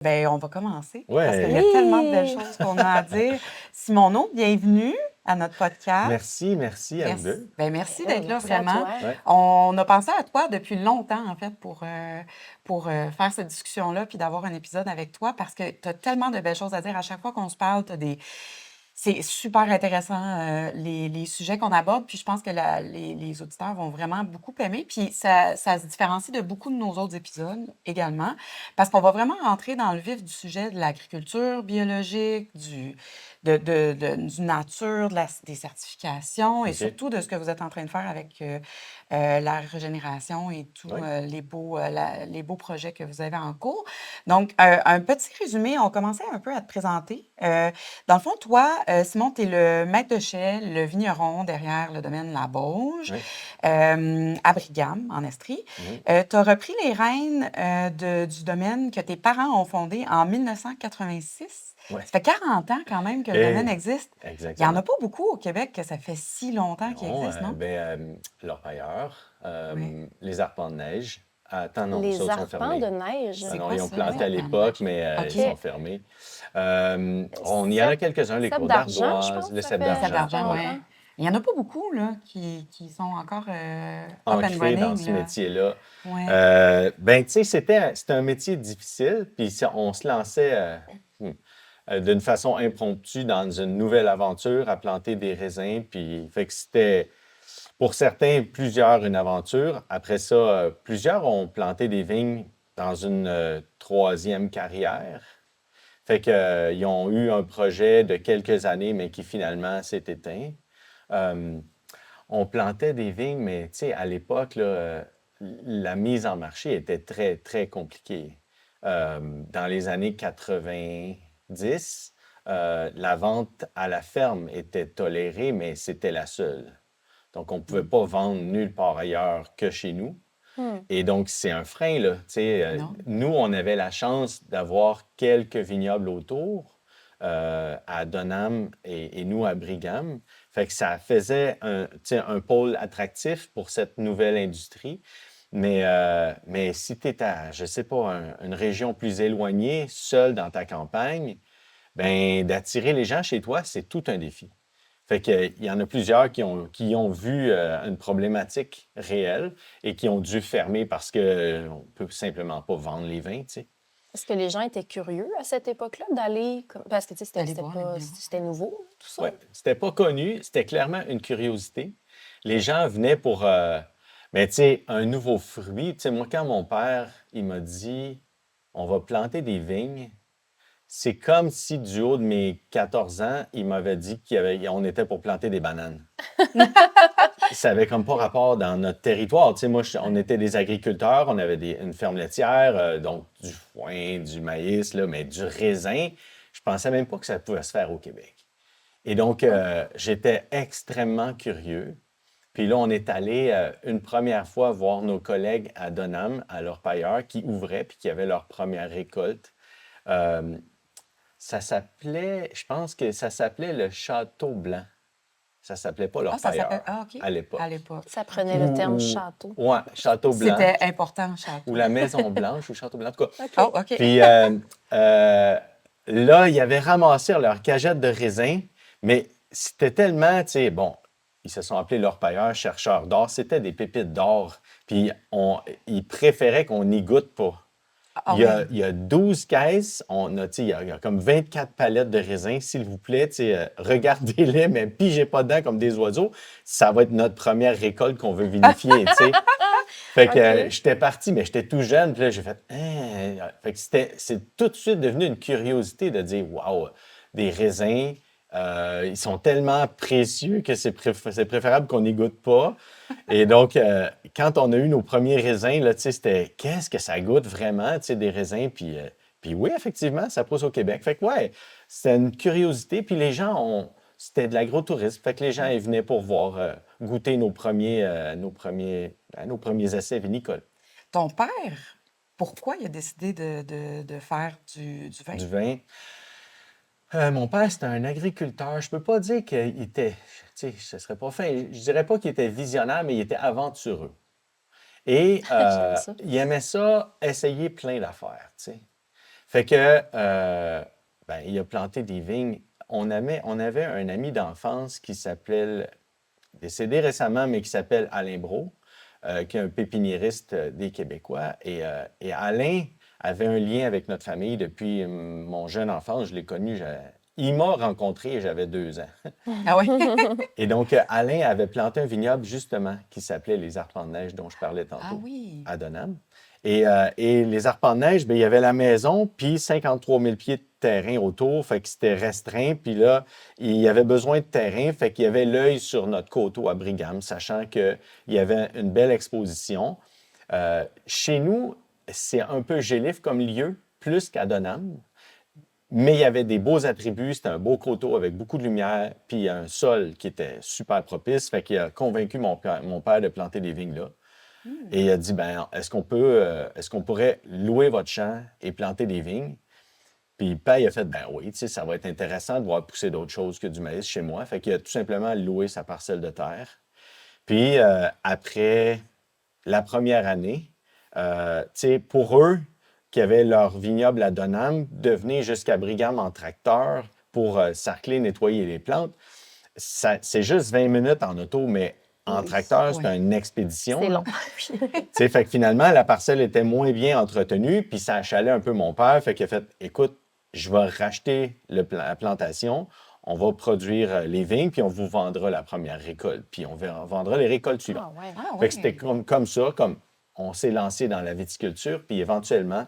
Ben, on va commencer parce qu'il y a Ouais. tellement de belles Oui! choses qu'on a à dire. Simoneau, bienvenue à notre podcast. Merci à vous Merci, deux. ben merci d'être là, Merci à vraiment. toi. Ouais. On a pensé à toi depuis longtemps, en fait, pour faire cette discussion-là, puis d'avoir un épisode avec toi, parce que tu as tellement de belles choses à dire. À chaque fois qu'on se parle, c'est super intéressant, les sujets qu'on aborde, puis je pense que les auditeurs vont vraiment beaucoup aimer. Puis ça se différencie de beaucoup de nos autres épisodes également, parce qu'on va vraiment rentrer dans le vif du sujet de l'agriculture biologique, du nature, des certifications et OK. surtout de ce que vous êtes en train de faire avec la régénération et tous Oui. les beaux projets que vous avez en cours. Donc, un petit résumé, on commençait un peu à te présenter. Dans le fond, toi, Simon, tu es le maître de chai, le vigneron derrière le domaine La Bauge, Oui. à Brigham, en Estrie. Oui. Tu as repris les rênes du domaine que tes parents ont fondé en 1986. Ouais. Ça fait 40 ans quand même que le domaine Et existe. Il n'y en exactement. a pas beaucoup au Québec que ça fait si longtemps qu'il Non, existe, non? l'orpailleur, Oui. les arpents de neige. Attends, non, Les ça autres sont arpents de fermés. neige. Ah C'est non, quoi ils ont ça, les planté à arpents de l'époque, neige? mais ils OK. sont fermés. Il y en a Cep quelques-uns, les cep cours d'argent, je d'ardoise, pense, le ça cep fait Ça d'argent. d'argent, Ouais. oui. longtemps. Il n'y en a pas beaucoup là, qui sont encore up and Ancré dans running. ce Là. métier-là. Ouais. Tu sais, c'était un métier difficile, puis on se lançait d'une façon impromptue dans une nouvelle aventure à planter des raisins, puis fait que c'était, pour certains, plusieurs, une aventure. Après ça, plusieurs ont planté des vignes dans une troisième carrière. Fait que, ils ont eu un projet de quelques années, mais qui finalement s'est éteint. Euh, on plantait des vignes, mais tu sais, à l'époque, là, la mise en marché était très, très compliquée. Dans les années 90, la vente à la ferme était tolérée, mais c'était la seule. Donc, on ne pouvait Mm. pas vendre nulle part ailleurs que chez nous. Hmm. Et donc, c'est un frein, là. Tu sais, Non? nous, on avait la chance d'avoir quelques vignobles autour, à Donham et nous à Brigham. Fait que ça faisait tu sais, un pôle attractif pour cette nouvelle industrie. Mais si tu es à, je sais pas, une région plus éloignée, seul dans ta campagne, ben d'attirer les gens chez toi, c'est tout un défi. Fait qu'il y en a plusieurs qui ont vu une problématique réelle et qui ont dû fermer parce qu'on ne peut simplement pas vendre les vins, tu sais. Est-ce que les gens étaient curieux à cette époque-là d'aller... Parce que, tu sais, D'aller voir les vignerons. c'était nouveau, tout ça. Ouais, c'était pas connu, c'était clairement une curiosité. Les gens venaient pour, mais tu sais, un nouveau fruit. Tu sais, moi, quand mon père, il m'a dit, on va planter des vignes, c'est comme si du haut de mes 14 ans, il m'avait dit qu'on était pour planter des bananes. Ça avait comme pas rapport dans notre territoire. Tu sais, moi, on était des agriculteurs, on avait une ferme laitière, donc du foin, du maïs, là, mais du raisin, je pensais même pas que ça pouvait se faire au Québec. Et donc, j'étais extrêmement curieux. Puis là, on est allé une première fois voir nos collègues à Donham, à l'orpailleur, qui ouvraient puis qui avaient leur première récolte. Euh, Ça s'appelait, je pense que ça s'appelait le Château Blanc. Ça s'appelait pas Ah, ça s'appelle. l'orpailleur Ah, OK. à À l'époque. l'époque. Ça prenait OK. le terme château. Ouais, Château Blanc C'était important, ou château. la Maison Blanche ou Château Blanc, en tout cas. OK. Oh, OK. Puis là, ils avaient ramassé leur cagette de raisin, mais c'était tellement, tu sais, bon, ils se sont appelés l'orpailleur, chercheurs d'or, c'était des pépites d'or. Puis ils préféraient qu'on n'y goûte pas. Ah, Il y a 12 caisses, tu sais, il y a comme 24 palettes de raisins. S'il vous plaît, tu sais, regardez-les, mais pigez pas dedans comme des oiseaux. Ça va être notre première récolte qu'on veut vinifier, tu sais. Fait que OK. j'étais parti, mais j'étais tout jeune. Puis là, j'ai fait, hein. Fait que c'est tout de suite devenu une curiosité de dire, waouh, des raisins, ils sont tellement précieux que c'est préférable qu'on n'y goûte pas. Et donc, quand on a eu nos premiers raisins, là, tu sais, c'était qu'est-ce que ça goûte vraiment, tu sais, des raisins. Puis oui, effectivement, ça pousse au Québec. Fait que ouais, c'était une curiosité. Puis les gens c'était de l'agrotourisme. Fait que les gens, ils venaient pour voir, goûter nos premiers essais vinicoles. Ton père, pourquoi il a décidé de faire du vin? Du vin. Mon père, c'était un agriculteur. Je peux pas dire qu'il était, tu sais, ce serait pas fin. Je dirais pas qu'il était visionnaire, mais il était aventureux. Et J'aime ça. il aimait ça, essayer plein d'affaires, tu sais. Fait que, il a planté des vignes. On avait un ami d'enfance qui s'appelait, décédé récemment, mais qui s'appelle Alain Brault, qui est un pépiniériste des Québécois. Et Alain avait un lien avec notre famille depuis mon jeune enfance. Je l'ai connu, il m'a rencontré et j'avais 2 ans. Ah oui? Et donc, Alain avait planté un vignoble, justement, qui s'appelait les Arpents de neige, dont je parlais Ah tantôt, oui. à Donham. Et les Arpents de neige, bien, il y avait la maison, puis 53 000 pieds de terrain autour, fait que c'était restreint. Puis là, il y avait besoin de terrain, fait qu'il y avait l'œil sur notre coteau à Brigham, sachant qu'il y avait une belle exposition. Chez nous, c'est un peu gélif comme lieu, plus qu'à Donham. Mais il y avait des beaux attributs, c'était un beau coteau avec beaucoup de lumière, puis un sol qui était super propice. Fait qu'il a convaincu mon père de planter des vignes là. Et il a dit, ben, est-ce qu'on pourrait louer votre champ et planter des vignes? Puis le père, il a fait, ben oui, tu sais, ça va être intéressant de voir pousser d'autres choses que du maïs chez moi. Fait qu'il a tout simplement loué sa parcelle de terre. Puis après la première année, tu sais, pour eux, qui avaient leur vignoble à Donham, de venir jusqu'à Brigham en tracteur pour sarcler, nettoyer les plantes, c'est juste 20 minutes en auto, mais en Oui, tracteur, c'est oui. une expédition. C'est là. long. Tu sais, fait que finalement, la parcelle était moins bien entretenue, puis ça achalait un peu mon père. Fait qu'il a fait, écoute, je vais racheter la plantation, on va produire les vignes, puis on vous vendra la première récolte, puis on vendra les récoltes suivantes. Ah ouais. Ah Fait que c'était oui. comme ça, comme on s'est lancé dans la viticulture, puis éventuellement,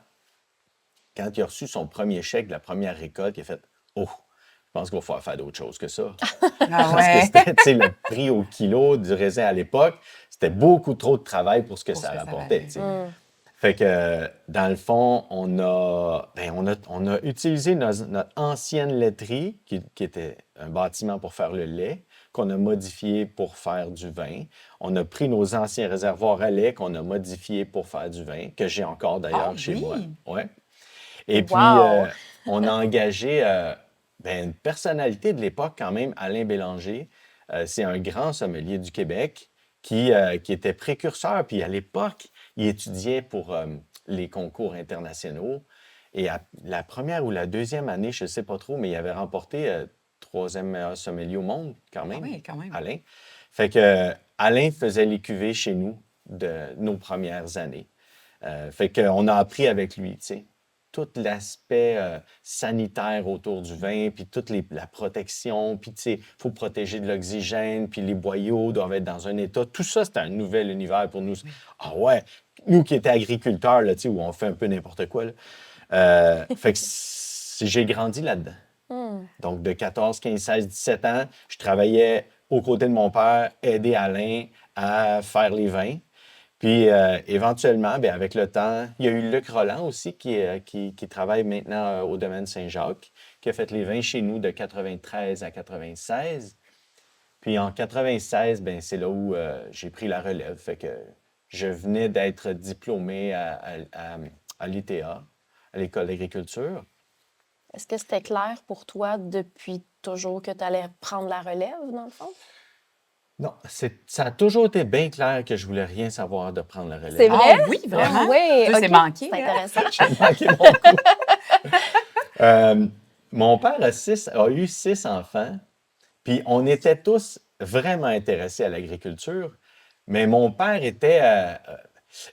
quand il a reçu son premier chèque de la première récolte, il a fait « Oh, je pense qu'il va falloir faire d'autres choses que ça. » Ah Parce que ouais. c'était, tu sais, le prix au kilo du raisin à l'époque, c'était beaucoup trop de travail pour ce que Pour ce ça que ça rapportait, valait. tu sais. Ouais. Fait que, dans le fond, on a utilisé notre ancienne laiterie, qui était un bâtiment pour faire le lait, qu'on a modifié pour faire du vin. On a pris nos anciens réservoirs à lait qu'on a modifiés pour faire du vin, que j'ai encore Ah d'ailleurs chez moi. oui. Ouais. Et puis, Wow! on a engagé une personnalité de l'époque quand même, Alain Bélanger. C'est un grand sommelier du Québec qui était précurseur. Puis à l'époque, il étudiait pour les concours internationaux. Et la première ou la deuxième année, je ne sais pas trop, mais il avait remporté troisième meilleur sommelier au monde quand Ah même, oui, quand même. Alain. Fait que Alain faisait les cuvées chez nous de nos premières années. Fait qu'on a appris avec lui, tu sais tout l'aspect sanitaire autour du vin, puis la protection, puis tu sais, il faut protéger de l'oxygène, puis les boyaux doivent être dans un état. Tout ça, c'est un nouvel univers pour nous. Oui. Ah ouais, nous qui étions agriculteurs, là, tu sais, où on fait un peu n'importe quoi, là. Fait que j'ai grandi là-dedans. Donc, de 14, 15, 16, 17 ans, je travaillais aux côtés de mon père, aider Alain à faire les vins. Puis, éventuellement, bien, avec le temps, il y a eu Luc Roland aussi qui travaille maintenant au domaine Saint-Jacques, qui a fait les vins chez nous de 93 à 96. Puis en 96, bien, c'est là où j'ai pris la relève. Fait que je venais d'être diplômé à l'ITA, à l'École d'agriculture. Est-ce que c'était clair pour toi depuis toujours que tu allais prendre la relève, dans le fond? Non, ça a toujours été bien clair que je voulais rien savoir de prendre la relève. C'est vrai? Ah oui, vraiment? Ah oui, Ça, c'est OK. manqué, C'est hein? intéressant. J'ai manqué mon coup. Mon père a eu 6 enfants, puis on était tous vraiment intéressés à l'agriculture, mais mon père était...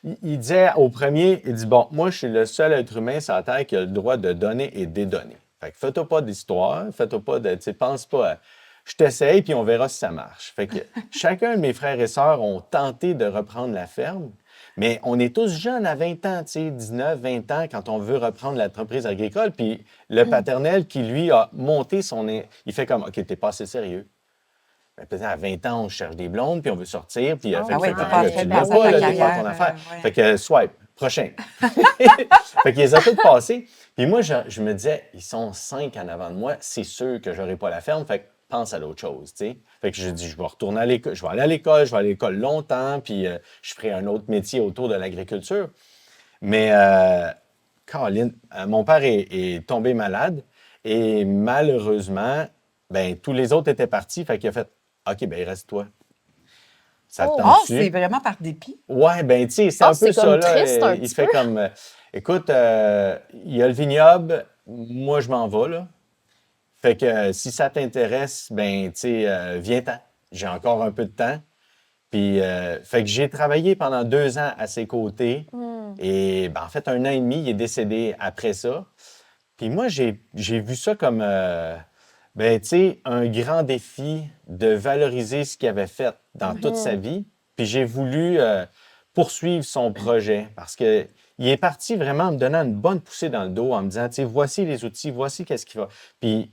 il disait au premier, il dit, bon, moi, je suis le seul être humain sur la Terre qui a le droit de donner et dédonner. Fait que fais-toi pas d'histoire, fais-toi pas de... Tu sais, pense pas à... Je t'essaye, puis on verra si ça marche. Fait que chacun de mes frères et sœurs ont tenté de reprendre la ferme, mais on est tous jeunes à 20 ans, tu sais, 19, 20 ans, quand on veut reprendre l'entreprise agricole. Puis le paternel qui, lui, a monté il fait comme, OK, t'es pas assez sérieux. Ben, peut-être à 20 ans, on cherche des blondes, puis on veut sortir, puis Ah fait Ah que oui, fait t'es comme, pas là, prêt tu de l'as penser à pas, ta là, t'es pas à ton carrière. affaire. Ouais. Fait que swipe, prochain. Fait qu'ils les ont tous passés. Puis moi, je me disais, ils sont 5 en avant de moi, c'est sûr que j'aurai pas la ferme, fait que pense à l'autre chose, tu sais. Fait que je dis, je vais retourner à l'école, je vais aller à l'école, je vais à l'école longtemps, puis je ferai un autre métier autour de l'agriculture. Mais, Caroline, mon père est tombé malade et malheureusement, ben tous les autres étaient partis, fait qu'il a fait, OK, ben il reste toi. Ça te Oh. Ah, tente-tu? c'est vraiment par dépit? Ouais, ben, tu sais, c'est Ah, un peu c'est ça, comme là. triste un Il petit fait peu. comme, écoute, il y a le vignoble, moi, je m'en vais, là. Fait que si ça t'intéresse, ben, tu sais, viens-t'en. J'ai encore un peu de temps. Puis, fait que j'ai travaillé pendant 2 ans à ses côtés. Hmm. Et, ben, en fait, 1 an et demi, il est décédé après ça. Puis moi, j'ai vu ça comme, ben, tu sais, un grand défi de valoriser ce qu'il avait fait dans toute sa Mhm. vie. Puis j'ai voulu poursuivre son projet parce que il est parti vraiment en me donnant une bonne poussée dans le dos, en me disant, tu sais, voici les outils, voici qu'est-ce qu'il va. Puis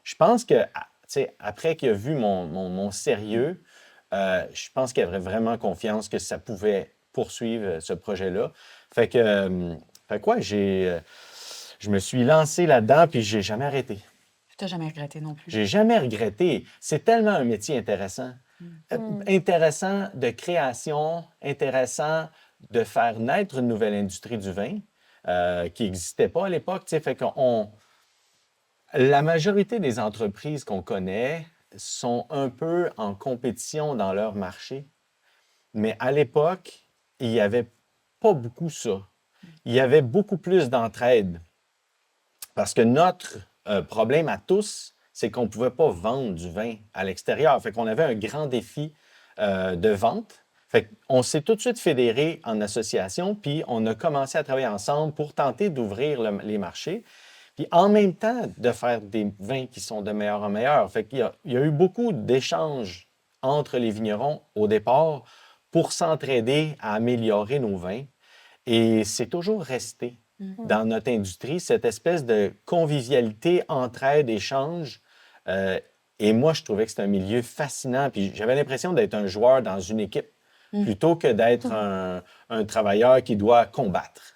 je pense que, tu sais, après qu'il a vu mon sérieux, je pense qu'il avait vraiment confiance que ça pouvait poursuivre ce projet-là. Fait que, fait que ouais, je me suis lancé là-dedans, puis j'ai jamais arrêté. Tu t'as jamais regretté non plus? J'ai jamais regretté. C'est tellement un métier intéressant. Intéressant de création, intéressant de faire naître une nouvelle industrie du vin qui n'existait pas à l'époque. Tu sais, fait qu'on, la majorité des entreprises qu'on connaît sont un peu en compétition dans leur marché. Mais à l'époque, il n'y avait pas beaucoup ça. Il y avait beaucoup plus d'entraide. Parce que notre problème à tous, c'est qu'on ne pouvait pas vendre du vin à l'extérieur. Fait qu'on avait un grand défi de vente. Fait qu'on s'est tout de suite fédérés en association, puis on a commencé à travailler ensemble pour tenter d'ouvrir les marchés, puis en même temps de faire des vins qui sont de meilleur en meilleur. Fait qu'il y a eu beaucoup d'échanges entre les vignerons au départ pour s'entraider à améliorer nos vins. Et c'est toujours resté dans notre industrie, cette espèce de convivialité, entraide, échange. Euh, et moi, je trouvais que c'était un milieu fascinant. Puis j'avais l'impression d'être un joueur dans une équipe plutôt que d'être un travailleur qui doit combattre.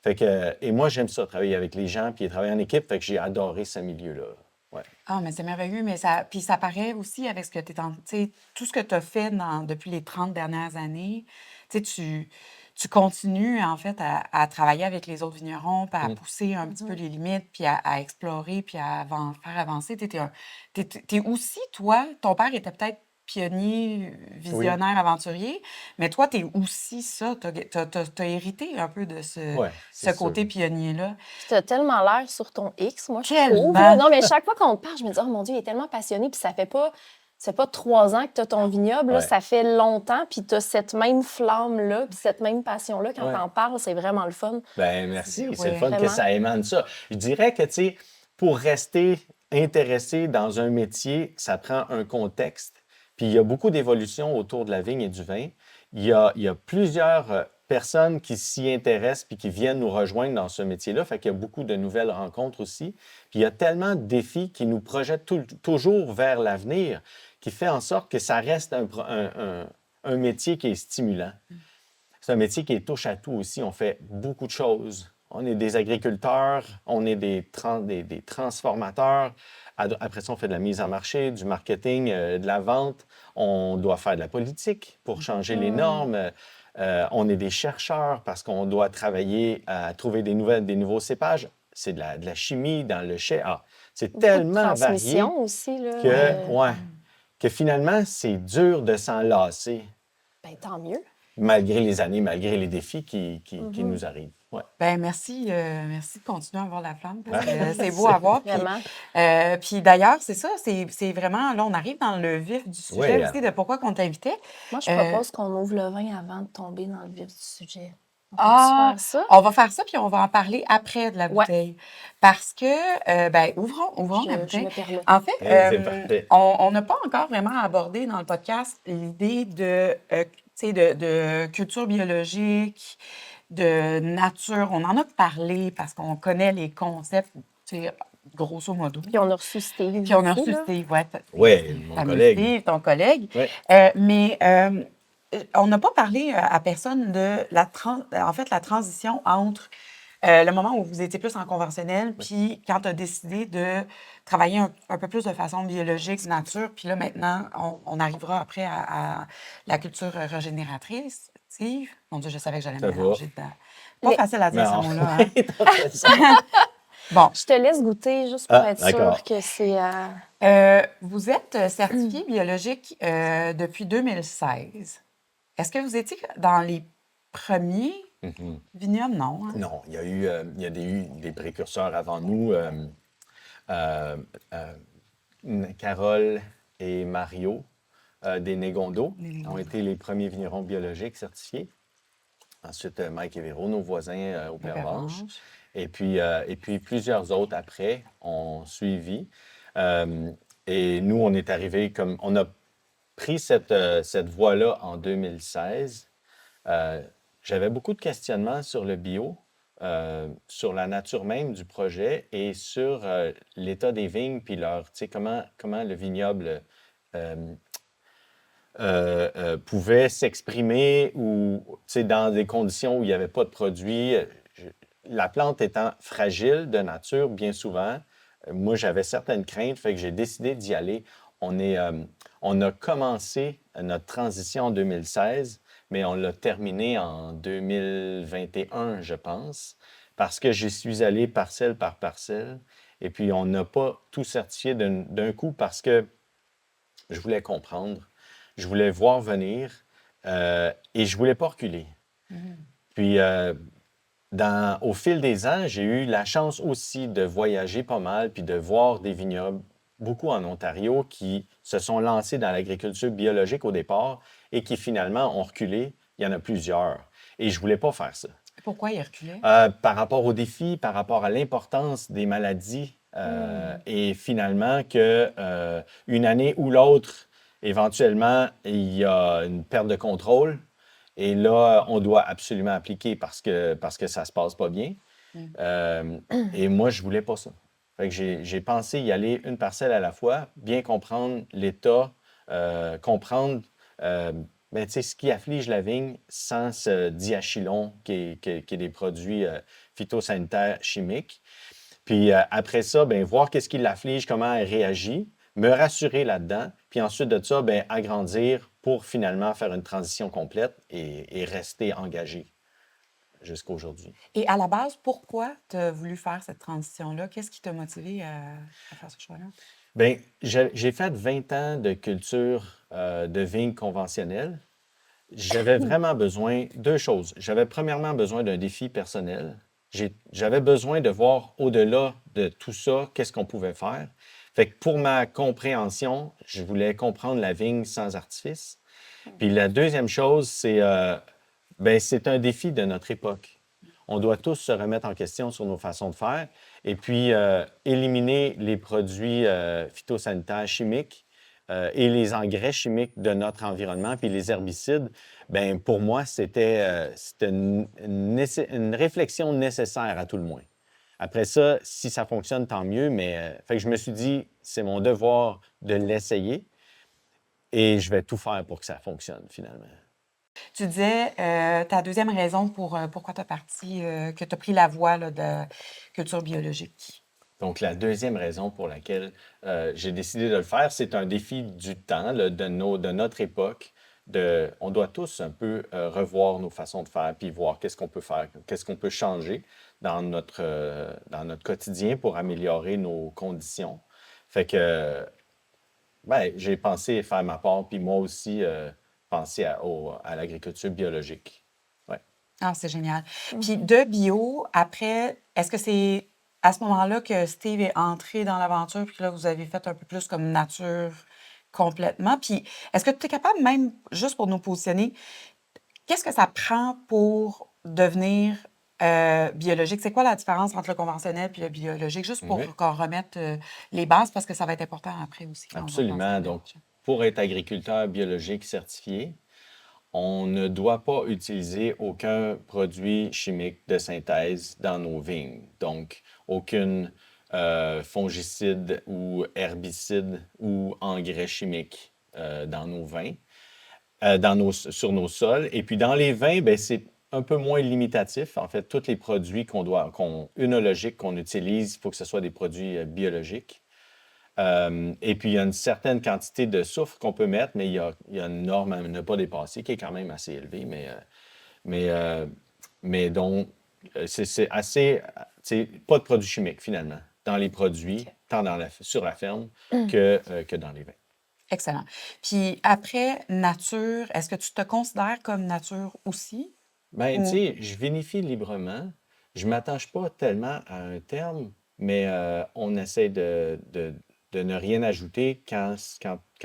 Fait que, et moi, j'aime ça, travailler avec les gens, puis travailler en équipe. Fait que j'ai adoré ce milieu-là. Ouais. Ah, mais c'est merveilleux, mais puis ça paraît aussi avec ce que tu es tu sais, tout ce que tu as fait depuis les 30 dernières années. Tu sais, tu continues, en fait, à travailler avec les autres vignerons, puis à pousser un petit peu les limites, puis à explorer, puis à faire avancer. T'es aussi, toi, ton père était peut-être pionnier, Oui. visionnaire, aventurier, mais toi, tu es aussi ça. Tu as hérité un peu de Ouais, ce c'est sûr. côté pionnier-là. Puis t'as tellement l'air sur ton X, moi, je trouve. Tellement! Là. Non, mais chaque fois qu'on te parle, je me dis, oh mon Dieu, il est tellement passionné. Puis ça fait pas 3 ans que tu as ton vignoble, là, Ouais. ça fait longtemps. Puis tu as cette même flamme-là, puis cette même passion-là. Quand Ouais. t'en parles, c'est vraiment le fun. Ben merci, c'est le Ouais. fun que Vraiment. ça émane ça. Je dirais que, tu sais, pour rester intéressé dans un métier, ça prend un contexte. Puis il y a beaucoup d'évolutions autour de la vigne et du vin. Il y a plusieurs personnes qui s'y intéressent puis qui viennent nous rejoindre dans ce métier-là. Fait qu'il y a beaucoup de nouvelles rencontres aussi. Puis il y a tellement de défis qui nous projettent toujours vers l'avenir qui fait en sorte que ça reste un métier qui est stimulant. C'est un métier qui est touche à tout aussi. On fait beaucoup de choses. On est des agriculteurs, on est des transformateurs. Après ça, on fait de la mise en marché, du marketing, de la vente. On doit faire de la politique pour changer les normes. On est des chercheurs parce qu'on doit travailler à trouver des nouveaux cépages. C'est de la chimie dans le chai. Ah, c'est Beaucoup de tellement varié transmission aussi. Là, que finalement, c'est dur de s'en lasser ben, tant mieux. malgré les années, malgré les défis qui nous arrivent. Ouais. Ben merci de continuer à avoir la flamme parce que Ouais. c'est beau à voir. Puis, Vraiment. puis d'ailleurs, c'est ça, c'est vraiment, là, on arrive dans le vif du sujet Oui, aussi de pourquoi qu'on t'invitait. Moi, je propose qu'on ouvre le vin avant de tomber dans le vif du sujet. On peut-tu Ah, faire ça? on va faire ça, puis on va en parler après de la Ouais. bouteille. Parce que, ben, ouvrons la Je bouteille. me permets. En fait, c'est parfait. on n'a pas encore vraiment abordé dans le podcast l'idée tu sais, de culture biologique, de nature. On en a parlé parce qu'on connaît les concepts, tu sais, grosso modo. Puis on a reçu Steve. Puis on a aussi, reçu là. Steve, ouais, Oui, mon fameux collègue. Steve, ton collègue. Ouais. Mais on n'a pas parlé à personne de en fait, la transition entre le moment où vous étiez plus en conventionnel, puis quand tu as décidé de travailler un peu plus de façon biologique, nature, puis là, maintenant, on arrivera après à la culture régénératrice. Steve, mon Dieu, je savais que j'allais Ça me va. mélanger dedans. Pas Les- facile à dire Non. ce mot-là, hein? T'as fait ça. Bon, Je te laisse goûter juste pour Ah, être sûr d'accord. que c'est... vous êtes certifié biologique depuis 2016. Est-ce que vous étiez dans les premiers Mhm. vignobles? Non, hein? Non, il y a eu des précurseurs avant nous. Euh, euh, Carole et Mario des Négondo Les ont Négondos, été les premiers vignerons biologiques certifiés. Ensuite, Mike et Véro, nos voisins au le Pervenche. Pervenche. Et puis plusieurs autres après ont suivi. Euh, et nous, on est arrivés comme... On a pris cette voie-là en 2016. Euh, J'avais beaucoup de questionnements sur le bio, sur la nature même du projet et sur l'état des vignes, puis tu sais, comment le vignoble euh, pouvait s'exprimer ou, tu sais, dans des conditions où il n'y avait pas de produits. La plante étant fragile de nature, bien souvent, moi, j'avais certaines craintes, fait que j'ai décidé d'y aller. On est, euh, on a commencé notre transition en 2016, mais on l'a terminé en 2021, je pense, parce que j'y suis allé parcelle par parcelle. Et puis, on n'a pas tout certifié d'un coup parce que je voulais comprendre, je voulais voir venir et je voulais pas reculer. Mhm. Puis, au fil des ans, j'ai eu la chance aussi de voyager pas mal puis de voir des vignobles, beaucoup en Ontario, qui se sont lancés dans l'agriculture biologique au départ et qui finalement ont reculé. Il y en a plusieurs. Et je voulais pas faire ça. Pourquoi il reculait? Par rapport aux défis, par rapport à l'importance des maladies, et finalement que une année ou l'autre, éventuellement, il y a une perte de contrôle. Et là, on doit absolument appliquer parce que ça se passe pas bien. Mm. Et moi, je voulais pas ça. Fait que j'ai pensé y aller une parcelle à la fois, bien comprendre l'état, comprendre ben, tu sais, ce qui afflige la vigne sans ce diachylon qui est des produits phytosanitaires chimiques. Puis après ça, ben, voir qu'est-ce qui l'afflige, comment elle réagit, me rassurer là-dedans, puis ensuite de ça, ben, agrandir pour finalement faire une transition complète et rester engagé jusqu'à aujourd'hui. Et à la base, pourquoi tu as voulu faire cette transition-là? Qu'est-ce qui t'a motivé à faire ce choix-là? Bien, j'ai fait 20 ans de culture de vignes conventionnelle. J'avais vraiment besoin deux choses. J'avais premièrement besoin d'un défi personnel. J'avais besoin de voir au-delà de tout ça, qu'est-ce qu'on pouvait faire. Fait que pour ma compréhension, je voulais comprendre la vigne sans artifice. Puis la deuxième chose, c'est un défi de notre époque. On doit tous se remettre en question sur nos façons de faire et puis éliminer les produits phytosanitaires chimiques et les engrais chimiques de notre environnement, puis les herbicides. Ben pour moi, c'était une réflexion nécessaire à tout le moins. Après ça, si ça fonctionne, tant mieux, mais fait que je me suis dit, c'est mon devoir de l'essayer et je vais tout faire pour que ça fonctionne finalement. Tu disais, ta deuxième raison pour pourquoi tu as parti, que tu as pris la voie là, de culture biologique. Donc, la deuxième raison pour laquelle j'ai décidé de le faire, c'est un défi du temps, là, de notre époque. On doit tous un peu revoir nos façons de faire, puis voir qu'est-ce qu'on peut faire, qu'est-ce qu'on peut changer dans notre quotidien pour améliorer nos conditions. Fait que, ben, j'ai pensé faire ma part, puis moi aussi penser à l'agriculture biologique. Ouais. Ah, c'est génial. Puis Mhm. de bio, après, est-ce que c'est à ce moment-là que Steve est entré dans l'aventure, puis que là, vous avez fait un peu plus comme nature complètement? Puis est-ce que tu es capable, même juste pour nous positionner, qu'est-ce que ça prend pour devenir biologique? C'est quoi la différence entre le conventionnel et le biologique? Juste Oui. pour qu'on remette les bases, parce que ça va être important après aussi quand on va commencer Absolument. la Donc, démarche. pour être agriculteur biologique certifié, on ne doit pas utiliser aucun produit chimique de synthèse dans nos vignes. Donc, aucune fongicide ou herbicide ou engrais chimique dans nos vins, sur nos sols. Et puis, dans les vins, ben, c'est un peu moins limitatif. En fait, tous les produits œnologiques qu'on utilise, il faut que ce soit des produits biologiques. Et puis, il y a une certaine quantité de soufre qu'on peut mettre, mais il y a une norme à ne pas dépasser qui est quand même assez élevée. Mais donc, c'est assez. Tu pas de produits chimiques, finalement, dans les produits, OK. tant sur la ferme Mmh. que dans les vins. Excellent. Puis après, nature, est-ce que tu te considères comme nature aussi? Ben, tu Ou sais, je vinifie librement. Je ne m'attache pas tellement à un terme, mais on essaie de ne rien ajouter quand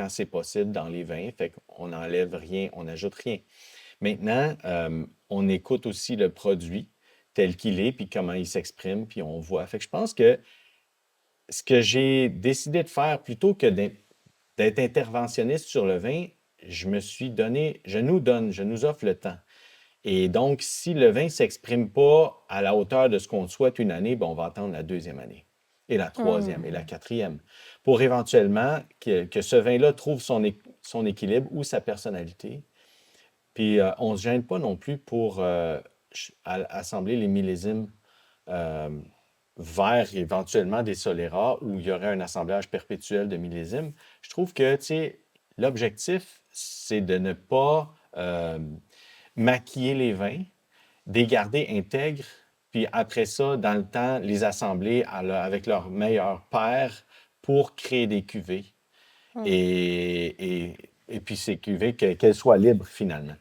c'est possible dans les vins. Fait qu'on n'enlève rien, on n'ajoute rien. Maintenant, on écoute aussi le produit tel qu'il est, puis comment il s'exprime, puis on voit. Fait que je pense que ce que j'ai décidé de faire, plutôt que d'être interventionniste sur le vin, je nous offre le temps. Et donc, si le vin ne s'exprime pas à la hauteur de ce qu'on souhaite une année, ben, on va attendre la deuxième année, et la troisième, et la Mmh. quatrième, pour éventuellement que ce vin-là trouve son équilibre ou sa personnalité. Puis, on ne se gêne pas non plus pour assembler les millésimes euh, vers éventuellement des Solera où il y aurait un assemblage perpétuel de millésimes. Je trouve que, tu sais, l'objectif, c'est de ne pas maquiller les vins, de les garder intègres, puis après ça, dans le temps, les assembler avec leur meilleur pair pour créer des cuvées. Mmh. Et puis ces cuvées, qu'elles soient libres finalement.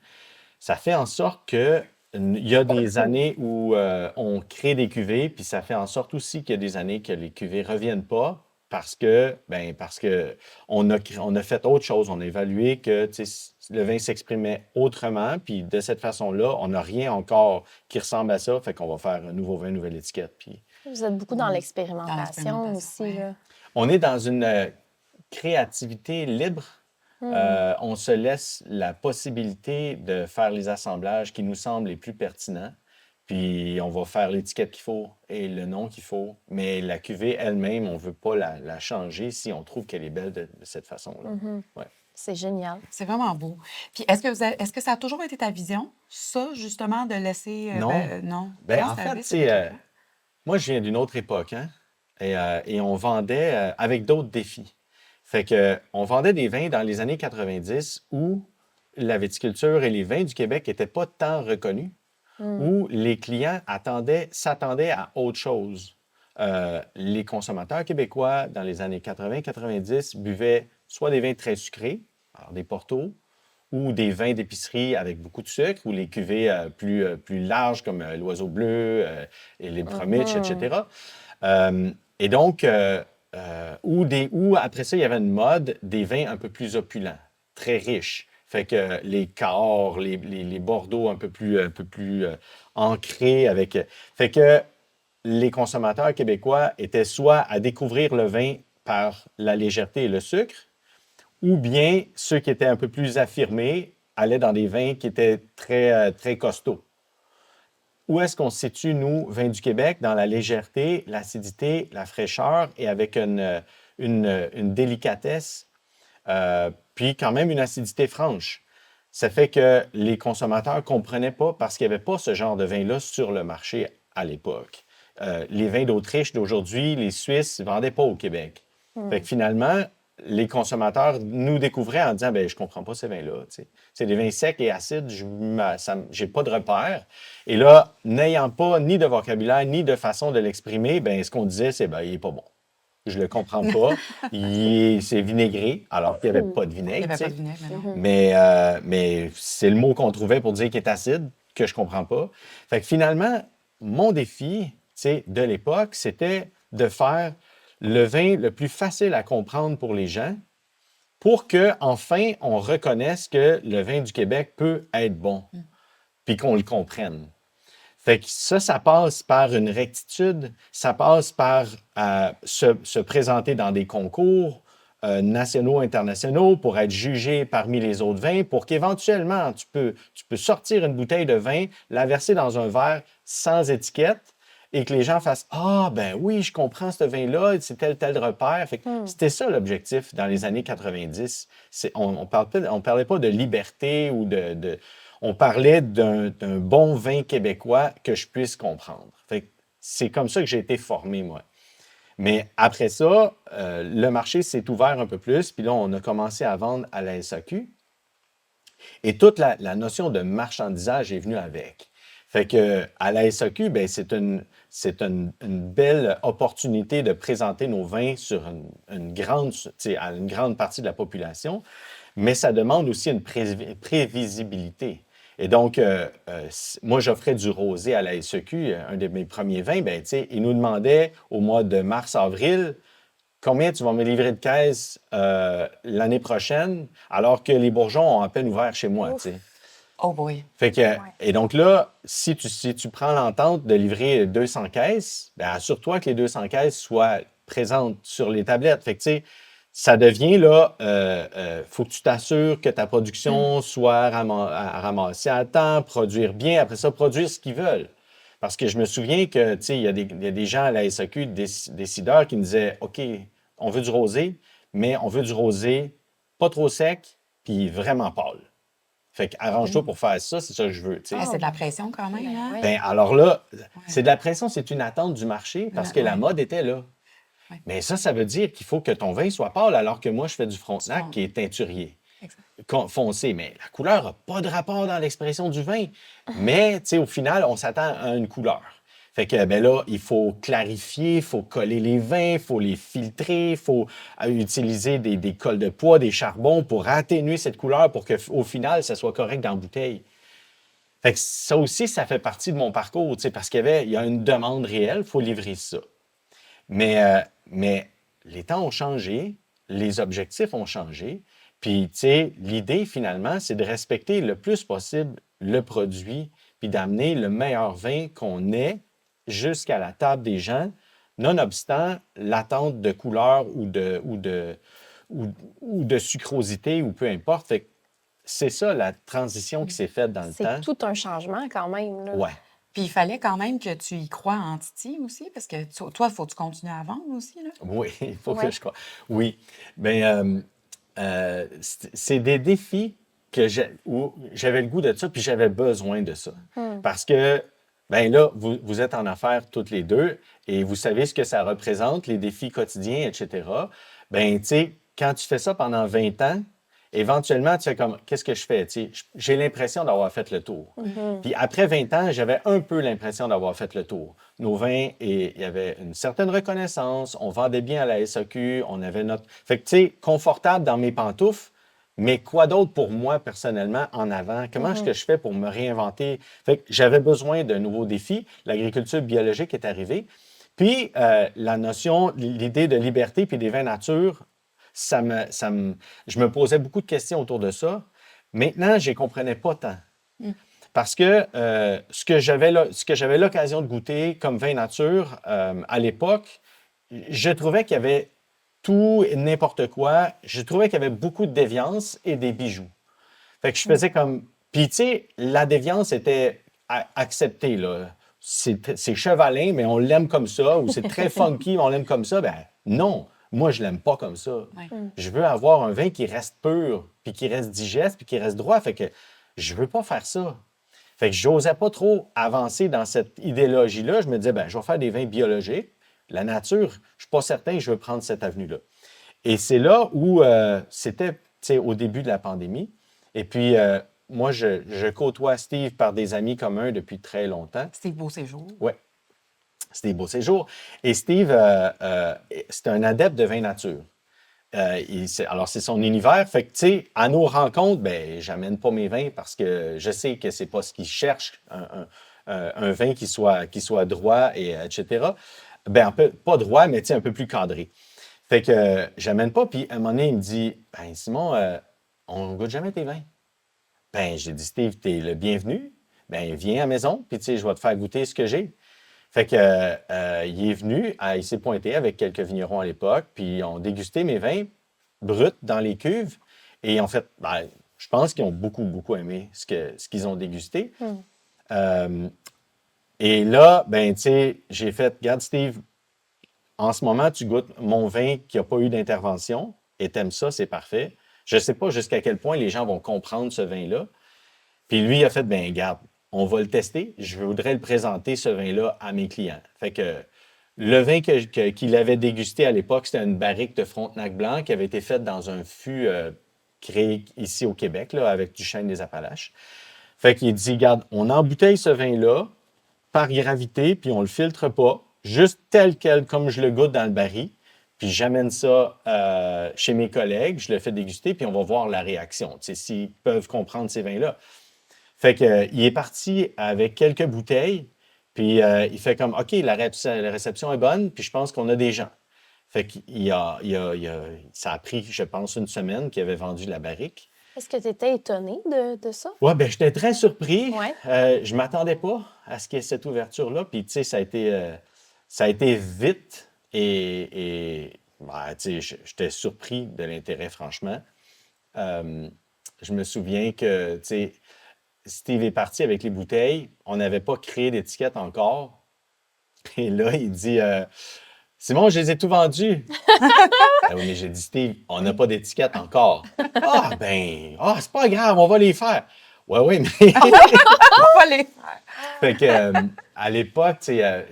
Ça fait en sorte que il y a des années où on crée des cuvées, puis ça fait en sorte aussi qu'il y a des années que les cuvées ne reviennent pas parce que on a fait autre chose. On a évalué que tu sais, le vin s'exprimait autrement, puis de cette façon-là, on n'a rien encore qui ressemble à ça, fait qu'on va faire un nouveau vin, nouvelle étiquette. Puis Vous êtes beaucoup dans dans l'expérimentation l'expérimentation, aussi, ouais. là. on est dans une créativité libre. Mmh. On se laisse la possibilité de faire les assemblages qui nous semblent les plus pertinents. Puis on va faire l'étiquette qu'il faut et le nom qu'il faut. Mais la cuvée elle-même, on ne veut pas la changer si on trouve qu'elle est belle de cette façon-là. Mhm. Ouais. C'est génial. C'est vraiment beau. Puis est-ce que ça a toujours été ta vision, ça, justement, de laisser... Non. non. Ben, Comment en c'est fait, arrivé, tu ça, sais, d'après toi? moi, je viens d'une autre époque, hein? Et on vendait avec d'autres défis. Fait que, on vendait des vins dans les années 90 où la viticulture et les vins du Québec n'étaient pas tant reconnus, Mm. où les clients s'attendaient à autre chose. Les consommateurs québécois, dans les années 80-90, buvaient soit des vins très sucrés, alors des portos, ou des vins d'épicerie avec beaucoup de sucre, ou les cuvées plus larges comme l'Oiseau bleu et les Bromwich, Mhm. etc. Et donc, ou après ça, il y avait une mode des vins un peu plus opulents, très riches. Fait que les Cahors, les Bordeaux un peu plus ancrés avec. Fait que les consommateurs québécois étaient soit à découvrir le vin par la légèreté et le sucre, ou bien ceux qui étaient un peu plus affirmés allaient dans des vins qui étaient très costauds. Où est-ce qu'on se situe, nous, vins du Québec, dans la légèreté, l'acidité, la fraîcheur et avec une délicatesse, puis quand même une acidité franche. Ça fait que les consommateurs ne comprenaient pas parce qu'il n'y avait pas ce genre de vin-là sur le marché à l'époque. Les vins d'Autriche d'aujourd'hui, les Suisses ne vendaient pas au Québec. Fait que finalement, les consommateurs nous découvraient en disant, ben je comprends pas ces vins-là. Tu sais. C'est des vins secs et acides, je n'ai pas de repère. Et là, n'ayant pas ni de vocabulaire, ni de façon de l'exprimer, ben ce qu'on disait, c'est, ben il est pas bon. Je le comprends pas. C'est vinaigré, alors qu'il n'y avait pas de Il n'y vinaigre, tu avait pas sais. de vinaigre, mais non. Mhm. Mais c'est le mot qu'on trouvait pour dire qu'il est acide, que je comprends pas. Fait que finalement, mon défi, tu sais, de l'époque, c'était de faire le vin le plus facile à comprendre pour les gens pour que, enfin, on reconnaisse que le vin du Québec peut être bon, puis qu'on le comprenne. Fait que ça passe par une rectitude, ça passe par se présenter dans des concours nationaux, internationaux pour être jugé parmi les autres vins, pour qu'éventuellement, tu peux sortir une bouteille de vin, la verser dans un verre sans étiquette et que les gens fassent Ah, ben oui, je comprends ce vin-là, c'est tel repère. Fait que c'était ça l'objectif dans les années 90. On ne parlait pas de liberté ou on parlait d'un bon vin québécois que je puisse comprendre. Fait que c'est comme ça que j'ai été formé, moi. Mais après ça, le marché s'est ouvert un peu plus, puis là, on a commencé à vendre à la SAQ. Et toute la notion de marchandisage est venue avec. Fait que à la SAQ, ben, une belle opportunité de présenter nos vins sur à une grande partie de la population, mais ça demande aussi une prévisibilité. Et donc, moi, j'offrais du rosé à la SAQ, un de mes premiers vins, ben, tu sais, ils nous demandaient au mois de mars-avril, combien tu vas me livrer de caisses l'année prochaine, alors que les bourgeons ont à peine ouvert chez moi, tu sais. Ouf. Oh boy. Fait que, et donc là, si tu prends l'entente de livrer 200 caisses, ben assure-toi que les 200 caisses soient présentes sur les tablettes. Fait que, tu sais, ça devient là, faut que tu t'assures que ta production soit ramassée à temps, produire bien, après ça, produire ce qu'ils veulent. Parce que je me souviens que, tu sais, il y a des gens à la SAQ, des décideurs qui me disaient, OK, on veut du rosé, mais on veut du rosé pas trop sec, puis vraiment pâle. Fait que arrange-toi pour faire ça, c'est ça que je veux, tu sais. Ah, c'est de la pression quand même, Ben hein? ouais. Ben, alors là, c'est de la pression, c'est une attente du marché parce que la Ouais. mode était là. Ouais. Mais ça veut dire qu'il faut que ton vin soit pâle alors que moi, je fais du Frontenac Bon. qui est teinturier, Exact. foncé. Mais la couleur n'a pas de rapport dans l'expression du vin. Mais, tu sais, au final, on s'attend à une couleur. Fait que, ben là, il faut clarifier, il faut coller les vins, il faut les filtrer, il faut utiliser des cols de poids, des charbons pour atténuer cette couleur pour qu'au final, ça soit correct dans la bouteille. Fait que ça aussi, ça fait partie de mon parcours, tu sais, parce il y a une demande réelle, il faut livrer ça. Mais les temps ont changé, les objectifs ont changé, puis, tu sais, l'idée, finalement, c'est de respecter le plus possible le produit, puis d'amener le meilleur vin qu'on ait jusqu'à la table des gens, nonobstant l'attente de couleur ou de sucrosité ou peu importe. Fait que c'est ça, la transition qui s'est faite dans le C'est temps. tout un changement quand même, là. Ouais. Puis il fallait quand même que tu y crois en Titi aussi, parce que toi, il faut que tu continues à vendre aussi, là. Oui, il faut que Ouais. je croie. Oui. Bien, c'est des défis où j'avais le goût de ça, puis j'avais besoin de ça. Parce que, ben là, vous êtes en affaires toutes les deux et vous savez ce que ça représente, les défis quotidiens, etc. Ben, tu sais, quand tu fais ça pendant 20 ans, éventuellement, tu fais comme, qu'est-ce que je fais? Tu sais, j'ai l'impression d'avoir fait le tour. Puis après 20 ans, j'avais un peu l'impression d'avoir fait le tour. Nos vins, et il y avait une certaine reconnaissance, on vendait bien à la SAQ, on avait notre... Fait que, tu sais, confortable dans mes pantoufles, mais quoi d'autre pour moi, personnellement, en avant? Comment est-ce que je fais pour me réinventer? Fait que j'avais besoin d'un nouveau défi. L'agriculture biologique est arrivée. Puis, la notion, l'idée de liberté puis des vins nature, je me posais beaucoup de questions autour de ça. Maintenant, je ne comprenais pas tant. Parce que ce que j'avais l'occasion de goûter comme vin nature à l'époque, je trouvais qu'il y avait tout et n'importe quoi. Je trouvais qu'il y avait beaucoup de déviance et des bijoux. Fait que je faisais comme... Puis, tu sais, la déviance était acceptée, là. C'est chevalin, mais on l'aime comme ça, ou c'est très funky, on l'aime comme ça. Ben non, moi, je l'aime pas comme ça. Ouais. Je veux avoir un vin qui reste pur, puis qui reste digeste, puis qui reste droit. Fait que je veux pas faire ça. Fait que j'osais pas trop avancer dans cette idéologie-là. Je me disais, ben, je vais faire des vins biologiques. La nature, je suis pas certain que je veux prendre cette avenue-là. Et c'est là où c'était, tu sais, au début de la pandémie. Et puis, moi, je côtoie Steve par des amis communs depuis très longtemps. C'était beau séjour. Oui, c'était des beaux séjours. Et Steve, c'est un adepte de vin nature. Alors, c'est son univers. Fait que, tu sais, à nos rencontres, ben, j'amène pas mes vins parce que je sais que c'est pas ce qu'il cherche, un vin qui soit droit, et etc. Ben, pas droit, mais tu sais, un peu plus cadré. Fait que j'amène pas. Puis, à un moment donné, il me dit, ben, Simon, on goûte jamais tes vins. Ben, j'ai dit, Steve, t'es le bienvenu. Ben, viens à la maison, puis tu sais, je vais te faire goûter ce que j'ai. Fait que, il est venu, il s'est pointé avec quelques vignerons à l'époque, puis ils ont dégusté mes vins bruts dans les cuves. Et en fait, ben, je pense qu'ils ont beaucoup, beaucoup aimé ce qu'ils ont dégusté. Et là, ben, tu sais, j'ai fait, regarde, Steve, en ce moment, tu goûtes mon vin qui n'a pas eu d'intervention et t'aimes ça, c'est parfait. Je ne sais pas jusqu'à quel point les gens vont comprendre ce vin-là. Puis lui, il a fait, ben regarde, on va le tester. Je voudrais le présenter, ce vin-là, à mes clients. Fait que le vin qu'il avait dégusté à l'époque, c'était une barrique de Frontenac blanc qui avait été faite dans un fût créé ici au Québec, là, avec du chêne des Appalaches. Fait qu'il dit, regarde, on embouteille ce vin-là par gravité, puis on le filtre pas, juste tel quel, comme je le goûte dans le baril. Puis j'amène ça chez mes collègues, je le fais déguster, puis on va voir la réaction, tu sais, s'ils peuvent comprendre ces vins-là. Fait que, il est parti avec quelques bouteilles, puis il fait comme, OK, la réception est bonne, puis je pense qu'on a des gens. Fait ça a pris, je pense, une semaine qu'il avait vendu la barrique. Est-ce que tu étais étonné de ça? Ouais, ben j'étais très surpris. Ouais. Je m'attendais pas à ce qu'il y ait cette ouverture-là. Puis, tu sais, ça a été vite ben, tu sais, j'étais surpris de l'intérêt, franchement. Euh, je me souviens que, tu sais, Steve est parti avec les bouteilles. On n'avait pas créé d'étiquette encore. Et là, il dit Simon, je les ai tout vendus. Ah oui, mais j'ai dit Steve, on n'a pas d'étiquette encore. C'est pas grave, on va les faire. Ouais, mais. On va les faire. Fait que, à l'époque, tu sais,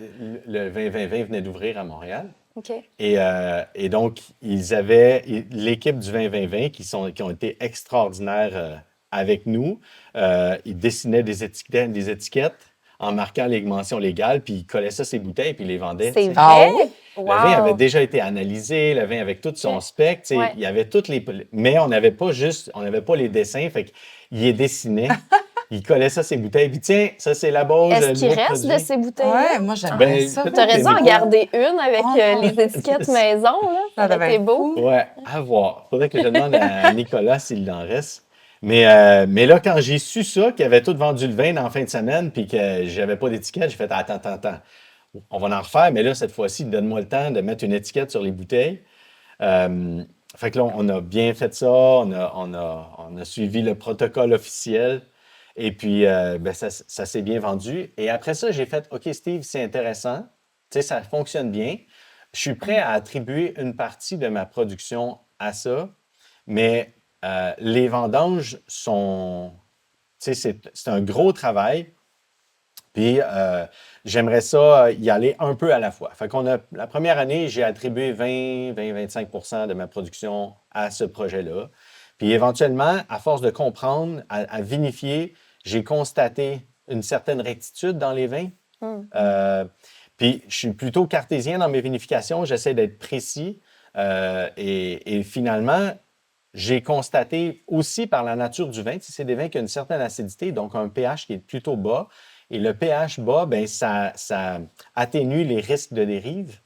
le 2020 venait d'ouvrir à Montréal. OK. Et donc, ils avaient l'équipe du 2020 qui ont été extraordinaires avec nous. Ils dessinaient des étiquettes en marquant les mentions légales, puis ils collaient ça sur les bouteilles, puis ils les vendaient. C'est tu sais. vrai? Ah oui? Le vin avait Wow! déjà été analysé, le vin avec tout son Ok. spec, tu sais, Ouais. il y avait toutes les... Mais on n'avait pas les dessins, fait qu'il les dessinait, il collait ça sur les bouteilles, puis tiens, ça c'est la base, Est-ce le qu'il nouveau reste de produit. ces bouteilles-là? Ouais, moi, j'aime Ben, bien ça. peut-être T'aurais dû en Nicolas. garder une avec Oh, les étiquettes c'est ça. maison, là. Ça Ça devait aurait été être beau. fou. Ouais, à voir. Faudrait que je demande à Nicolas s'il en reste. Mais là, quand j'ai su ça, qu'ils avaient tout vendu le vin dans la fin de semaine, puis que j'avais pas d'étiquette, j'ai fait attends. On va en refaire, mais là, cette fois-ci, donne-moi le temps de mettre une étiquette sur les bouteilles. Fait que là, on a bien fait ça, on a suivi le protocole officiel, et puis ben, ça s'est bien vendu. Et après ça, j'ai fait OK, Steve, c'est intéressant, tu sais, ça fonctionne bien. Je suis prêt à attribuer une partie de ma production à ça, mais les vendanges sont. Tu sais, c'est un gros travail. Puis, j'aimerais ça y aller un peu à la fois. Fait qu'on a, la première année, j'ai attribué 20-25 de ma production à ce projet-là. Puis, éventuellement, à force de comprendre, à vinifier, j'ai constaté une certaine rectitude dans les vins. Hmm. Puis, je suis plutôt cartésien dans mes vinifications. J'essaie d'être précis. Et finalement, j'ai constaté aussi par la nature du vin, tu sais, c'est des vins qui ont une certaine acidité, donc un pH qui est plutôt bas. Et le pH bas, ben, ça atténue les risques de dérive.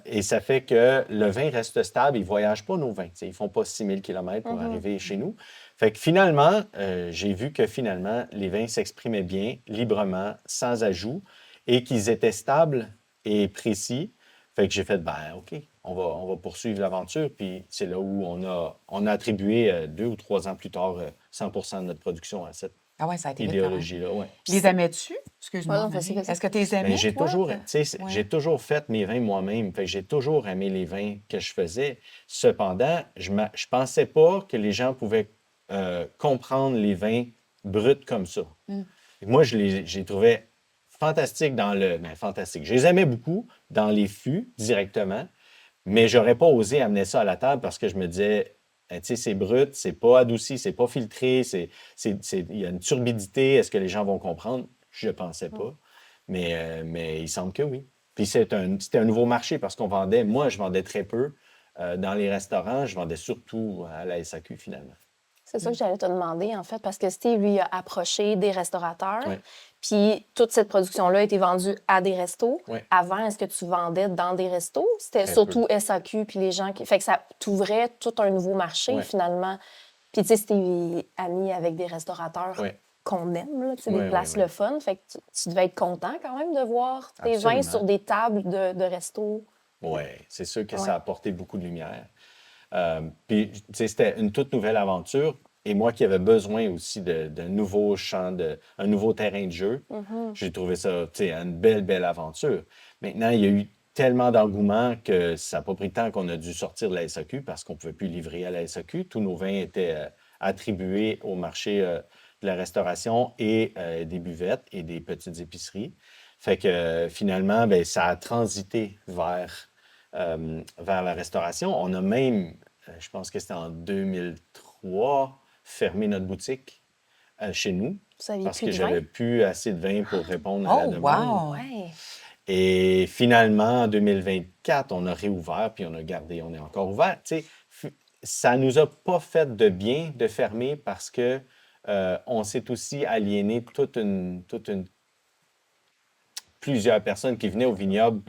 Et ça fait que le vin reste stable. Ils ne voyagent pas, nos vins. Tu sais, ils ne font pas 6000 km pour arriver chez nous. Fait que finalement, j'ai vu que finalement, les vins s'exprimaient bien, librement, sans ajout, et qu'ils étaient stables et précis. Fait que j'ai fait, ben OK, on va poursuivre l'aventure. Puis c'est là où on a attribué 2 ou 3 ans plus tard 100 de notre production à cette Ah ouais, ça a été vite quand même. idéologie-là. Ouais. Les aimais-tu? Excuse-moi, Ouais, non, vas-y, Marie. vas-y. Est-ce que tu les Ben, aimais, j'ai toi? toujours, tu sais, Ouais. j'ai toujours fait mes vins moi-même. Fait que j'ai toujours aimé les vins que je faisais. Cependant, je pensais pas que les gens pouvaient comprendre les vins bruts comme ça. Et moi, j'ai trouvé fantastiques fantastique. Je les aimais beaucoup dans les fûts directement, mais j'aurais pas osé amener ça à la table parce que je me disais, tu sais, c'est brut, c'est pas adouci, c'est pas filtré, il y a une turbidité. Est-ce que les gens vont comprendre? Je pensais pas. Mais il semble que oui. Puis c'était un nouveau marché parce moi, je vendais très peu dans les restaurants, je vendais surtout à la SAQ finalement. C'est ça que j'allais te demander, en fait, parce que Steve, lui, a approché des restaurateurs. Ouais. Puis toute cette production-là a été vendue à des restos. Ouais. Avant, est-ce que tu vendais dans des restos? C'était Très surtout SAQ, puis les gens qui... Fait que ça t'ouvrait tout un nouveau marché, Ouais. finalement. Puis tu sais, Steve est ami avec des restaurateurs Ouais. qu'on aime, là, tu sais, Ouais, des places ouais. le fun. Fait que tu devais être content quand même de voir tes vins Absolument. sur des tables de restos. Oui, c'est sûr que Ouais. ça a apporté beaucoup de lumière. Puis, tu sais, c'était une toute nouvelle aventure. Et moi qui avais besoin aussi d'un nouveau champ, un nouveau terrain de jeu, j'ai trouvé ça, tu sais, une belle aventure. Maintenant, il y a eu tellement d'engouement que ça n'a pas pris de temps qu'on a dû sortir de la SAQ parce qu'on ne pouvait plus livrer à la SAQ. Tous nos vins étaient attribués au marché de la restauration et des buvettes et des petites épiceries. Fait que finalement, ben, ça a transité vers la restauration. On a même, je pense que c'était en 2003, fermé notre boutique chez nous Vous aviez parce plus que de j'avais vin? plus assez de vin pour répondre à la Oh, demande. wow! Ouais. Et finalement, en 2024, on a réouvert, puis on est encore ouvert. Tu sais, ça nous a pas fait de bien de fermer parce que on s'est aussi aliéné plusieurs personnes qui venaient au vignoble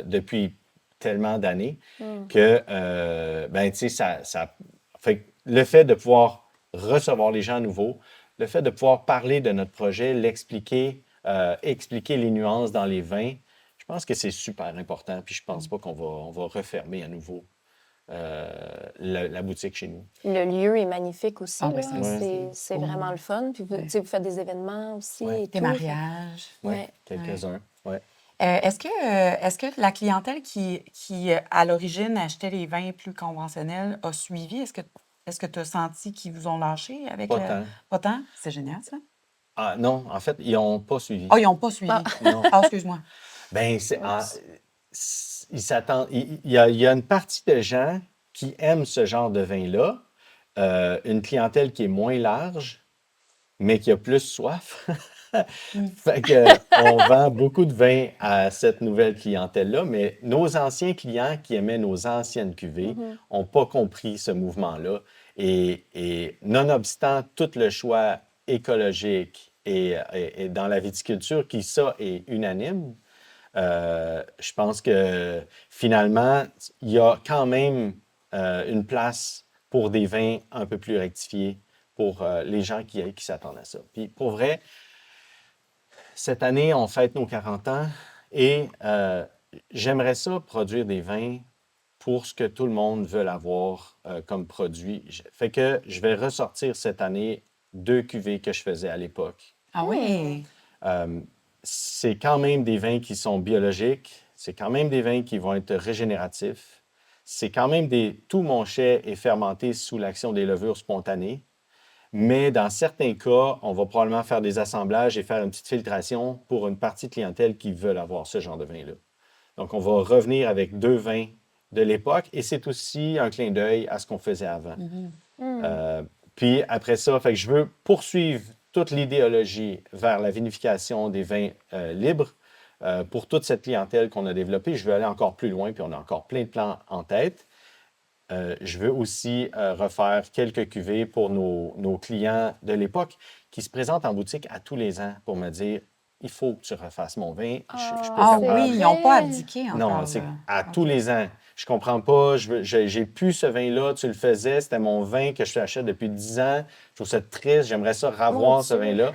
depuis tellement d'années Mm. que, ben, tu sais, fait que le fait de pouvoir recevoir les gens à nouveau, le fait de pouvoir parler de notre projet, l'expliquer, expliquer les nuances dans les vins, je pense que c'est super important. Puis je pense pas on va refermer à nouveau la boutique chez nous. Le lieu est magnifique aussi, Ah oui, là. c'est Ouais. C'est vraiment le fun. Puis vous, Ouais. tu sais, vous faites des événements aussi Ouais. et Des tout. mariages. Ouais, Ouais. quelques-uns. Ouais. Est-ce que la clientèle qui à l'origine, achetait les vins plus conventionnels a suivi? Est-ce que tu as senti qu'ils vous ont lâché avec Pas le... tant. Pas tant? C'est génial, ça. Ah non, en fait, ils n'ont pas suivi. Ah, ils n'ont pas Ah, suivi. Non. Ah, excuse-moi. Ben, oups. ils s'attendent. Il y a une partie de gens qui aiment ce genre de vin-là, une clientèle qui est moins large, mais qui a plus soif. Mm. Fait que, on vend beaucoup de vin à cette nouvelle clientèle-là, mais nos anciens clients qui aimaient nos anciennes cuvées Mhm. n'ont pas compris ce mouvement-là. Et nonobstant tout le choix écologique et dans la viticulture, qui ça est unanime, je pense que finalement, il y a quand même une place pour des vins un peu plus rectifiés pour les gens qui s'attendent à ça. Puis pour vrai, cette année, on fête nos 40 ans et j'aimerais ça produire des vins pour ce que tout le monde veut avoir comme produit. Fait que je vais ressortir cette année 2 cuvées que je faisais à l'époque. Ah oui. Euh, c'est quand même des vins qui sont biologiques, c'est quand même des vins qui vont être régénératifs, c'est quand même tout mon chai est fermenté sous l'action des levures spontanées, mais dans certains cas, on va probablement faire des assemblages et faire une petite filtration pour une partie de clientèle qui veulent avoir ce genre de vin-là. Donc, on va revenir avec 2 vins de l'époque et c'est aussi un clin d'œil à ce qu'on faisait avant. Mhm. Mm. Puis après ça, fait que je veux poursuivre toute l'idéologie vers la vinification des vins libres pour toute cette clientèle qu'on a développée. Je veux aller encore plus loin, puis on a encore plein de plans en tête. Je veux aussi refaire quelques cuvées pour nos clients de l'époque qui se présentent en boutique à tous les ans pour me dire, il faut que tu refasses mon vin, je suis pas Ah C'est oui, capable. ils n'ont pas vrai. abdiqué Non, encore, c'est là. à OK. tous les ans. Je comprends pas. J'ai plus ce vin-là. Tu le faisais. C'était mon vin que je t'achète depuis 10 ans. Je trouve ça triste. J'aimerais ça Mon revoir ce Dieu. vin-là.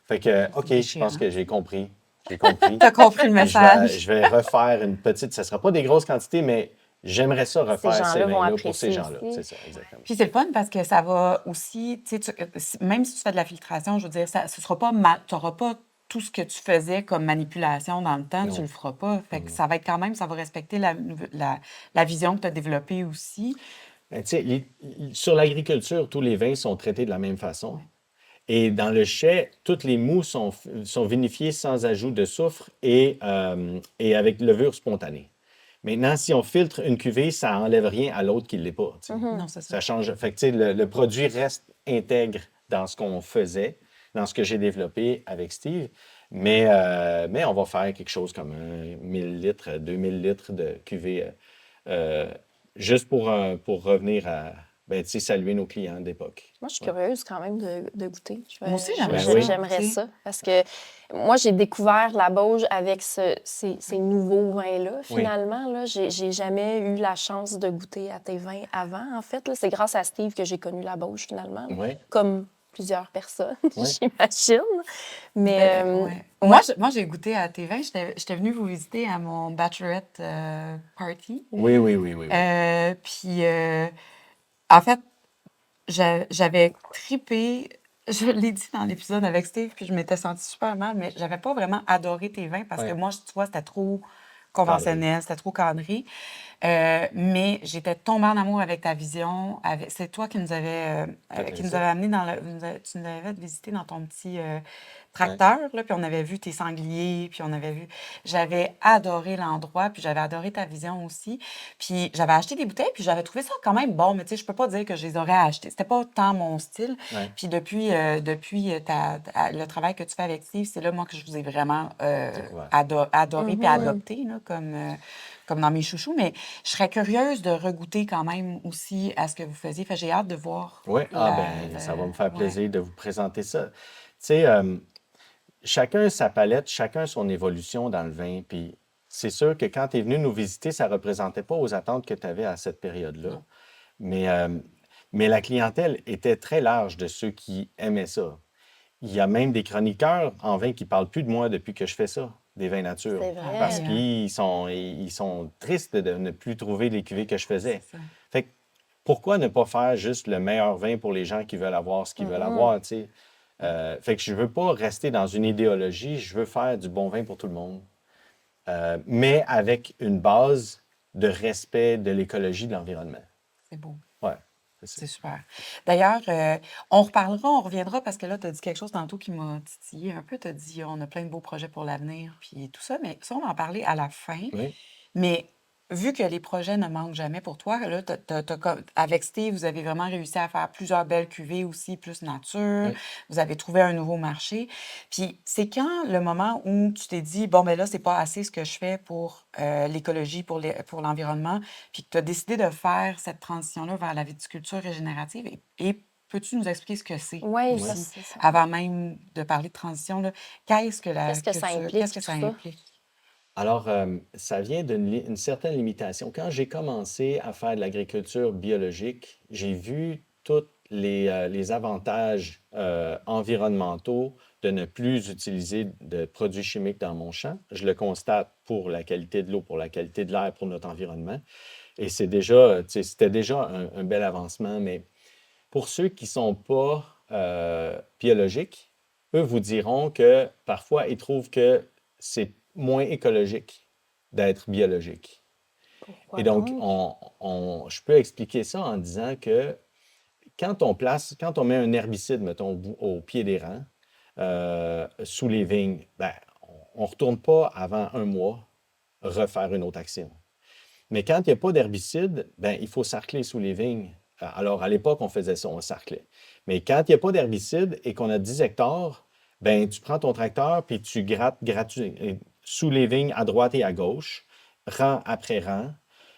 Fait que, OK, je Déchirant. pense que j'ai compris. J'ai compris. Tu as compris le Puis message. je vais refaire une petite. Ça sera pas des grosses quantités, mais j'aimerais ça Ces refaire ces gens-là vont vins-là pour ces apprécier gens-là. aussi. C'est ça, exactement. Puis c'est le fun parce que ça va aussi, tu sais, même si tu fais de la filtration, je veux dire, ce sera pas, tu n'auras pas tout ce que tu faisais comme manipulation dans le temps, tu Non. le feras pas. Fait que ça va être quand même, ça va respecter la vision que tu as développée aussi. Ben, tu sais, sur l'agriculture, tous les vins sont traités de la même façon. Et dans le chai, toutes les mousses sont vinifiées sans ajout de soufre et avec levure spontanée. Maintenant, si on filtre une cuvée, ça n'enlève rien à l'autre qui ne l'est pas. Tu sais. Non, c'est ça. Ça change. Fait que, tu sais, le produit reste intègre dans ce qu'on faisait, dans ce que j'ai développé avec Steve. Mais on va faire quelque chose comme 1000 litres, 2000 litres de cuvée euh, juste pour revenir à ben, tu sais, saluer nos clients d'époque. Moi, je suis Ouais. curieuse quand même de goûter. Moi aussi, Ben j'aimerais oui. ça. J'aimerais tu sais. ça. Parce que moi, j'ai découvert la Bauge avec ces nouveaux vins-là, Oui. finalement. Là, j'ai jamais eu la chance de goûter à tes vins avant, en fait. Là. C'est grâce à Steve que j'ai connu la Bauge, finalement. là. Oui. Comme plusieurs personnes, Oui. j'imagine. Mais Ouais. ouais. Moi, j'ai goûté à tes vins. J'étais venue vous visiter à mon bachelorette party. Oui, oui, oui, oui. Puis, en fait, j'avais tripé. Je l'ai dit dans l'épisode avec Steve, puis je m'étais sentie super mal, mais j'avais pas vraiment adoré tes vins parce que Ouais. moi, tu vois, c'était trop conventionnel, c'était trop cadré. Mais j'étais tombée en amour avec ta vision. C'est toi qui nous avais, Peut-être qui nous ça. avait amené tu nous avais fait visiter dans ton petit tracteur, là, puis on avait vu tes sangliers, puis on avait vu. J'avais adoré l'endroit, puis j'avais adoré ta vision aussi. Puis j'avais acheté des bouteilles, puis j'avais trouvé ça quand même bon, mais tu sais, je peux pas dire que je les aurais achetées. C'était pas tant mon style. Ouais. Puis depuis le travail que tu fais avec Steve, c'est là, moi, que je vous ai vraiment Découvert. adoré puis Mhm. adopté, là, comme dans mes chouchous. Mais je serais curieuse de regoûter quand même aussi à ce que vous faisiez. Fait, j'ai hâte de voir Oui, ça va me faire ouais, plaisir de vous présenter ça. Tu sais, chacun sa palette, chacun son évolution dans le vin. Puis c'est sûr que quand tu es venu nous visiter, ça ne représentait pas aux attentes que tu avais à cette période-là. non, Mais, euh, mais la clientèle était très large de ceux qui aimaient ça. Il y a même des chroniqueurs en vin qui ne parlent plus de moi depuis que je fais ça, des vins nature, C'est parce vrai. hein, qu'ils sont tristes de ne plus trouver les cuvées que je c'est faisais. ça. Fait que pourquoi ne pas faire juste le meilleur vin pour les gens qui veulent avoir ce qu'ils veulent Mhm. avoir, tu sais? Fait que je veux pas rester dans une idéologie, je veux faire du bon vin pour tout le monde, mais avec une base de respect de l'écologie, de l'environnement. C'est beau. Ouais, c'est ça. C'est super. D'ailleurs, on reparlera, on reviendra parce que là, tu as dit quelque chose tantôt qui m'a titillé un peu. Tu as dit on a plein de beaux projets pour l'avenir, puis tout ça, mais ça, on va en parler à la fin. Oui, Mais vu que les projets ne manquent jamais pour toi, là, avec Steve, vous avez vraiment réussi à faire plusieurs belles cuvées aussi, plus nature. oui. Vous avez trouvé un nouveau marché. Puis c'est quand le moment où tu t'es dit, bon, ben là, c'est pas assez ce que je fais pour l'écologie, pour l'environnement, puis que tu as décidé de faire cette transition-là vers la viticulture régénérative. Et peux-tu nous expliquer ce que c'est Oui, Oui. aussi, c'est ça. avant même de parler de transition, là? Qu'est-ce que la Qu'est-ce que ça culture, implique, qu'est-ce que tout ça ça? implique? Alors, ça vient une certaine limitation. Quand j'ai commencé à faire de l'agriculture biologique, j'ai vu tous les avantages environnementaux de ne plus utiliser de produits chimiques dans mon champ. Je le constate pour la qualité de l'eau, pour la qualité de l'air, pour notre environnement. Et c'est déjà, tu sais, c'était déjà un bel avancement. Mais pour ceux qui ne sont pas biologiques, eux vous diront que parfois, ils trouvent que c'est moins écologique d'être biologique. Pourquoi Et donc, donc? je peux expliquer ça en disant que quand on met un herbicide, mettons, au pied des rangs, sous les vignes, ben, on ne retourne pas avant un mois refaire une autre action. Mais quand il n'y a pas d'herbicide, ben, il faut sarcler sous les vignes. Alors, à l'époque, on faisait ça, on sarclait. Mais quand il n'y a pas d'herbicide et qu'on a 10 hectares, ben, tu prends ton tracteur puis tu grattes sous les vignes à droite et à gauche, rang après rang.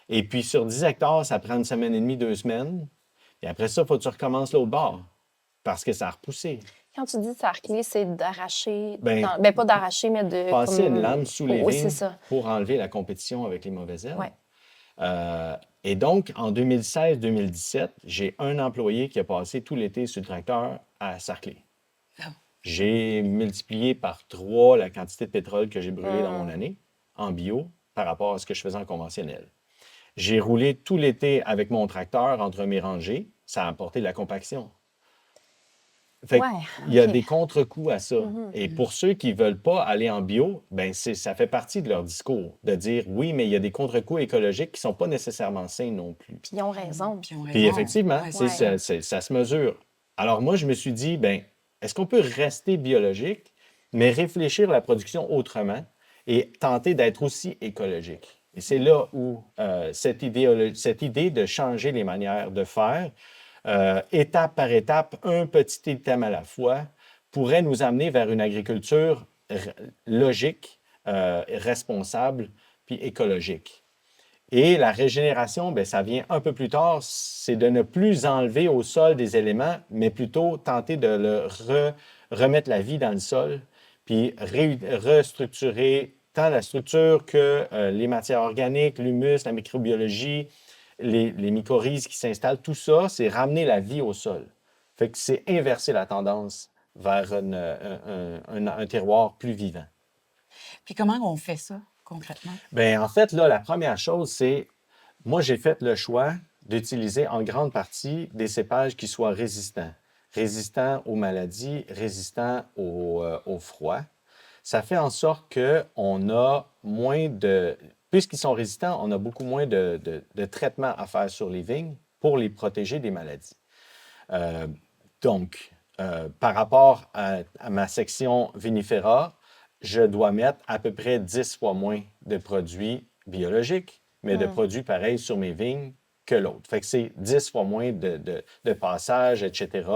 Et puis, sur 10 hectares, ça prend une semaine et demie, 2 semaines. Et après ça, il faut que tu recommences l'autre bord parce que ça a repoussé. Quand tu dis sarcler, c'est d'arracher, Ben, ben pas d'arracher, mais de passer une comme. lame sous les Oh, oui, c'est vignes ça. pour enlever la compétition avec les mauvaises herbes. Ouais. Et donc, en 2016-2017, j'ai un employé qui a passé tout l'été sur le tracteur à sarcler. Ah, J'ai multiplié par 3 la quantité de pétrole que j'ai brûlé dans mon Hum. année en bio par rapport à ce que je faisais en conventionnel. J'ai roulé tout l'été avec mon tracteur entre mes rangées. Ça a apporté de la compaction. Fait Ouais, il y a OK. des contre-coups à ça. Mhm. Et pour ceux qui ne veulent pas aller en bio, ben ça fait partie de leur discours, de dire oui, mais il y a des contre-coups écologiques qui ne sont pas nécessairement sains non plus. Puis ils ont raison. puis on Puis raison. effectivement, Ouais, tu c'est sais, Ouais. ça. ça se mesure. Alors moi, je me suis dit, ben, est-ce qu'on peut rester biologique, mais réfléchir à la production autrement et tenter d'être aussi écologique? Et c'est là où cette idée de changer les manières de faire, étape par étape, un petit item à la fois, pourrait nous amener vers une agriculture logique, responsable, puis écologique. Et la régénération, bien, ça vient un peu plus tard, c'est de ne plus enlever au sol des éléments, mais plutôt tenter de remettre la vie dans le sol, puis restructurer tant la structure que les matières organiques, l'humus, la microbiologie, les mycorhizes qui s'installent, tout ça, c'est ramener la vie au sol. Fait que c'est inverser la tendance vers un terroir plus vivant. Puis comment on fait ça concrètement? Bien, en fait, là, la première chose, c'est, moi, j'ai fait le choix d'utiliser en grande partie des cépages qui soient résistants. Résistants aux maladies, résistants au froid. Ça fait en sorte qu'on a moins de puisqu'ils sont résistants, on a beaucoup moins de traitements à faire sur les vignes pour les protéger des maladies. Euh, donc, par rapport à ma section vinifera, je dois mettre à peu près 10 fois moins de produits biologiques, mais de produits pareils sur mes vignes que l'autre. Fait que c'est 10 fois moins de passage, etc.,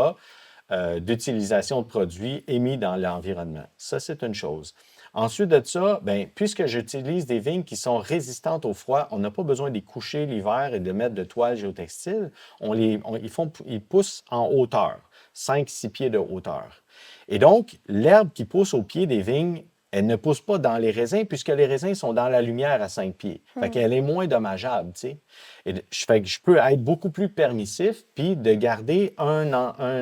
d'utilisation de produits émis dans l'environnement. Ça, c'est une chose. Ensuite de ça, bien, puisque j'utilise des vignes qui sont résistantes au froid, on n'a pas besoin de les coucher l'hiver et de mettre de toile géotextile. Ils poussent en hauteur, 5-6 pieds de hauteur. Et donc, l'herbe qui pousse au pied des vignes, elle ne pousse pas dans les raisins puisque les raisins sont dans la lumière à 5 pieds. Fait qu'elle est moins dommageable, tu sais. Fait que je peux être beaucoup plus permissif puis de garder un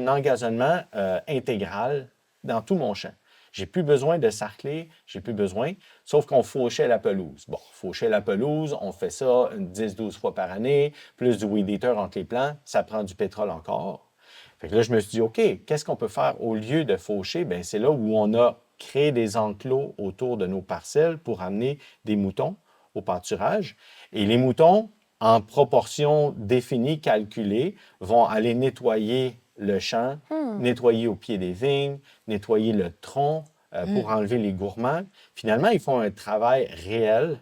engazonnement intégral dans tout mon champ. J'ai plus besoin de sarcler, j'ai plus besoin, sauf qu'on fauchait la pelouse. Bon, faucher la pelouse, on fait ça 10-12 fois par année, plus du weed eater entre les plants, ça prend du pétrole encore. Fait que là, je me suis dit, OK, qu'est-ce qu'on peut faire au lieu de faucher? Bien, c'est là où on a créé des enclos autour de nos parcelles pour amener des moutons au pâturage. Et les moutons, en proportion définie, calculée, vont aller nettoyer le champ, nettoyer au pied des vignes, nettoyer le tronc pour enlever les gourmands. Finalement, ils font un travail réel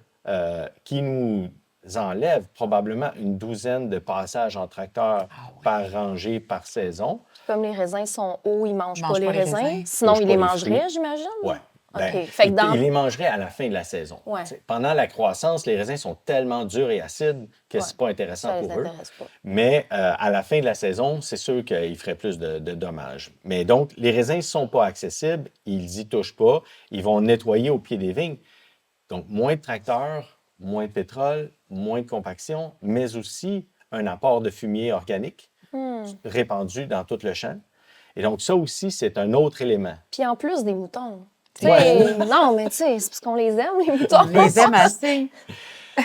qui nous enlève probablement une douzaine de passages en tracteur par rangée, par saison. Comme les raisins sont hauts, ils ne mangent pas Mangent les pas les raisins. raisins. Sinon, Touchent ils pas les les mangeraient, fruits. j'imagine? Ouais. Ben, OK. Fait que dans... ils les mangeraient à la fin de la saison. Ouais. T'sais, pendant la croissance, les raisins sont tellement durs et acides que c'est pas intéressant ça les pour eux. intéresse pas. Mais à la fin de la saison, c'est sûr qu'ils feraient plus de dommages. Mais donc, les raisins ne sont pas accessibles, ils n'y touchent pas, ils vont nettoyer au pied des vignes. Donc, moins de tracteurs, moins de pétrole, moins de compaction, mais aussi un apport de fumier organique répandu dans tout le champ. Et donc, ça aussi, c'est un autre élément. Puis en plus des moutons. Ouais. Non, mais tu sais, c'est parce qu'on les aime, les moutons. On les aime assez.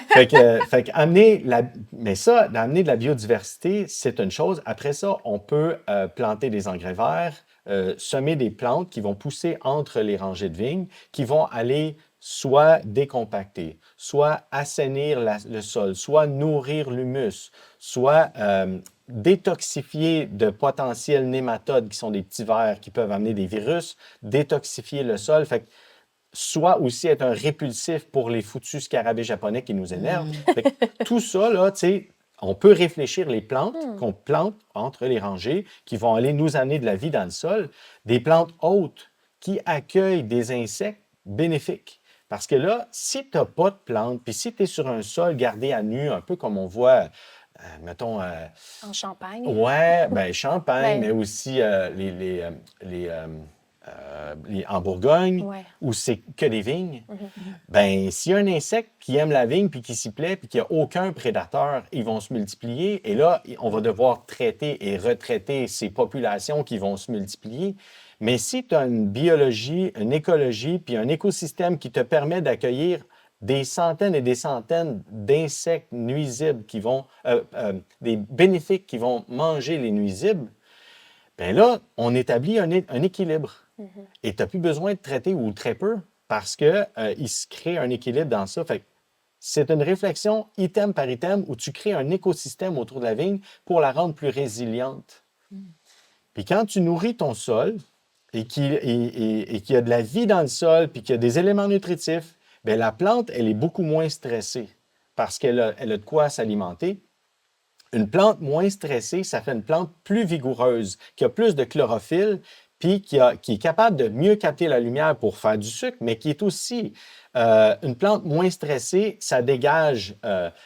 Fait que d'amener de la biodiversité, c'est une chose. Après ça, on peut planter des engrais verts, semer des plantes qui vont pousser entre les rangées de vignes, qui vont aller soit décompacter, soit assainir le sol, soit nourrir l'humus, soit détoxifier de potentiels nématodes qui sont des petits vers qui peuvent amener des virus, détoxifier le sol. Fait que soit aussi être un répulsif pour les foutus scarabées japonais qui nous énervent. Fait que tout ça, là, tu sais, on peut réfléchir les plantes qu'on plante entre les rangées qui vont aller nous amener de la vie dans le sol, des plantes hautes qui accueillent des insectes bénéfiques. Parce que là, si tu n'as pas de plantes, puis si tu es sur un sol gardé à nu, un peu comme on voit, mettons... En Champagne. Ouais, ben Champagne, Ben- mais aussi en Bourgogne, Ouais. où c'est que des vignes. Ben, s'il y a un insecte qui aime la vigne puis qui s'y plaît puis qu'il n'y a aucun prédateur, ils vont se multiplier. Et là, on va devoir traiter et retraiter ces populations qui vont se multiplier. Mais si tu as une biologie, une écologie puis un écosystème qui te permet d'accueillir des centaines et des centaines d'insectes nuisibles qui vont, des bénéfiques qui vont manger les nuisibles, bien là, on établit un équilibre. Et tu n'as plus besoin de traiter ou très peu parce qu'il se crée un équilibre dans ça. Fait que c'est une réflexion item par item où tu crées un écosystème autour de la vigne pour la rendre plus résiliente. Puis quand tu nourris ton sol et qu'il y a de la vie dans le sol puis qu'il y a des éléments nutritifs, bien, la plante, elle est beaucoup moins stressée parce qu'elle a de quoi s'alimenter. Une plante moins stressée, ça fait une plante plus vigoureuse, qui a plus de chlorophylle, puis qui est capable de mieux capter la lumière pour faire du sucre, mais qui est aussi une plante moins stressée, ça dégage,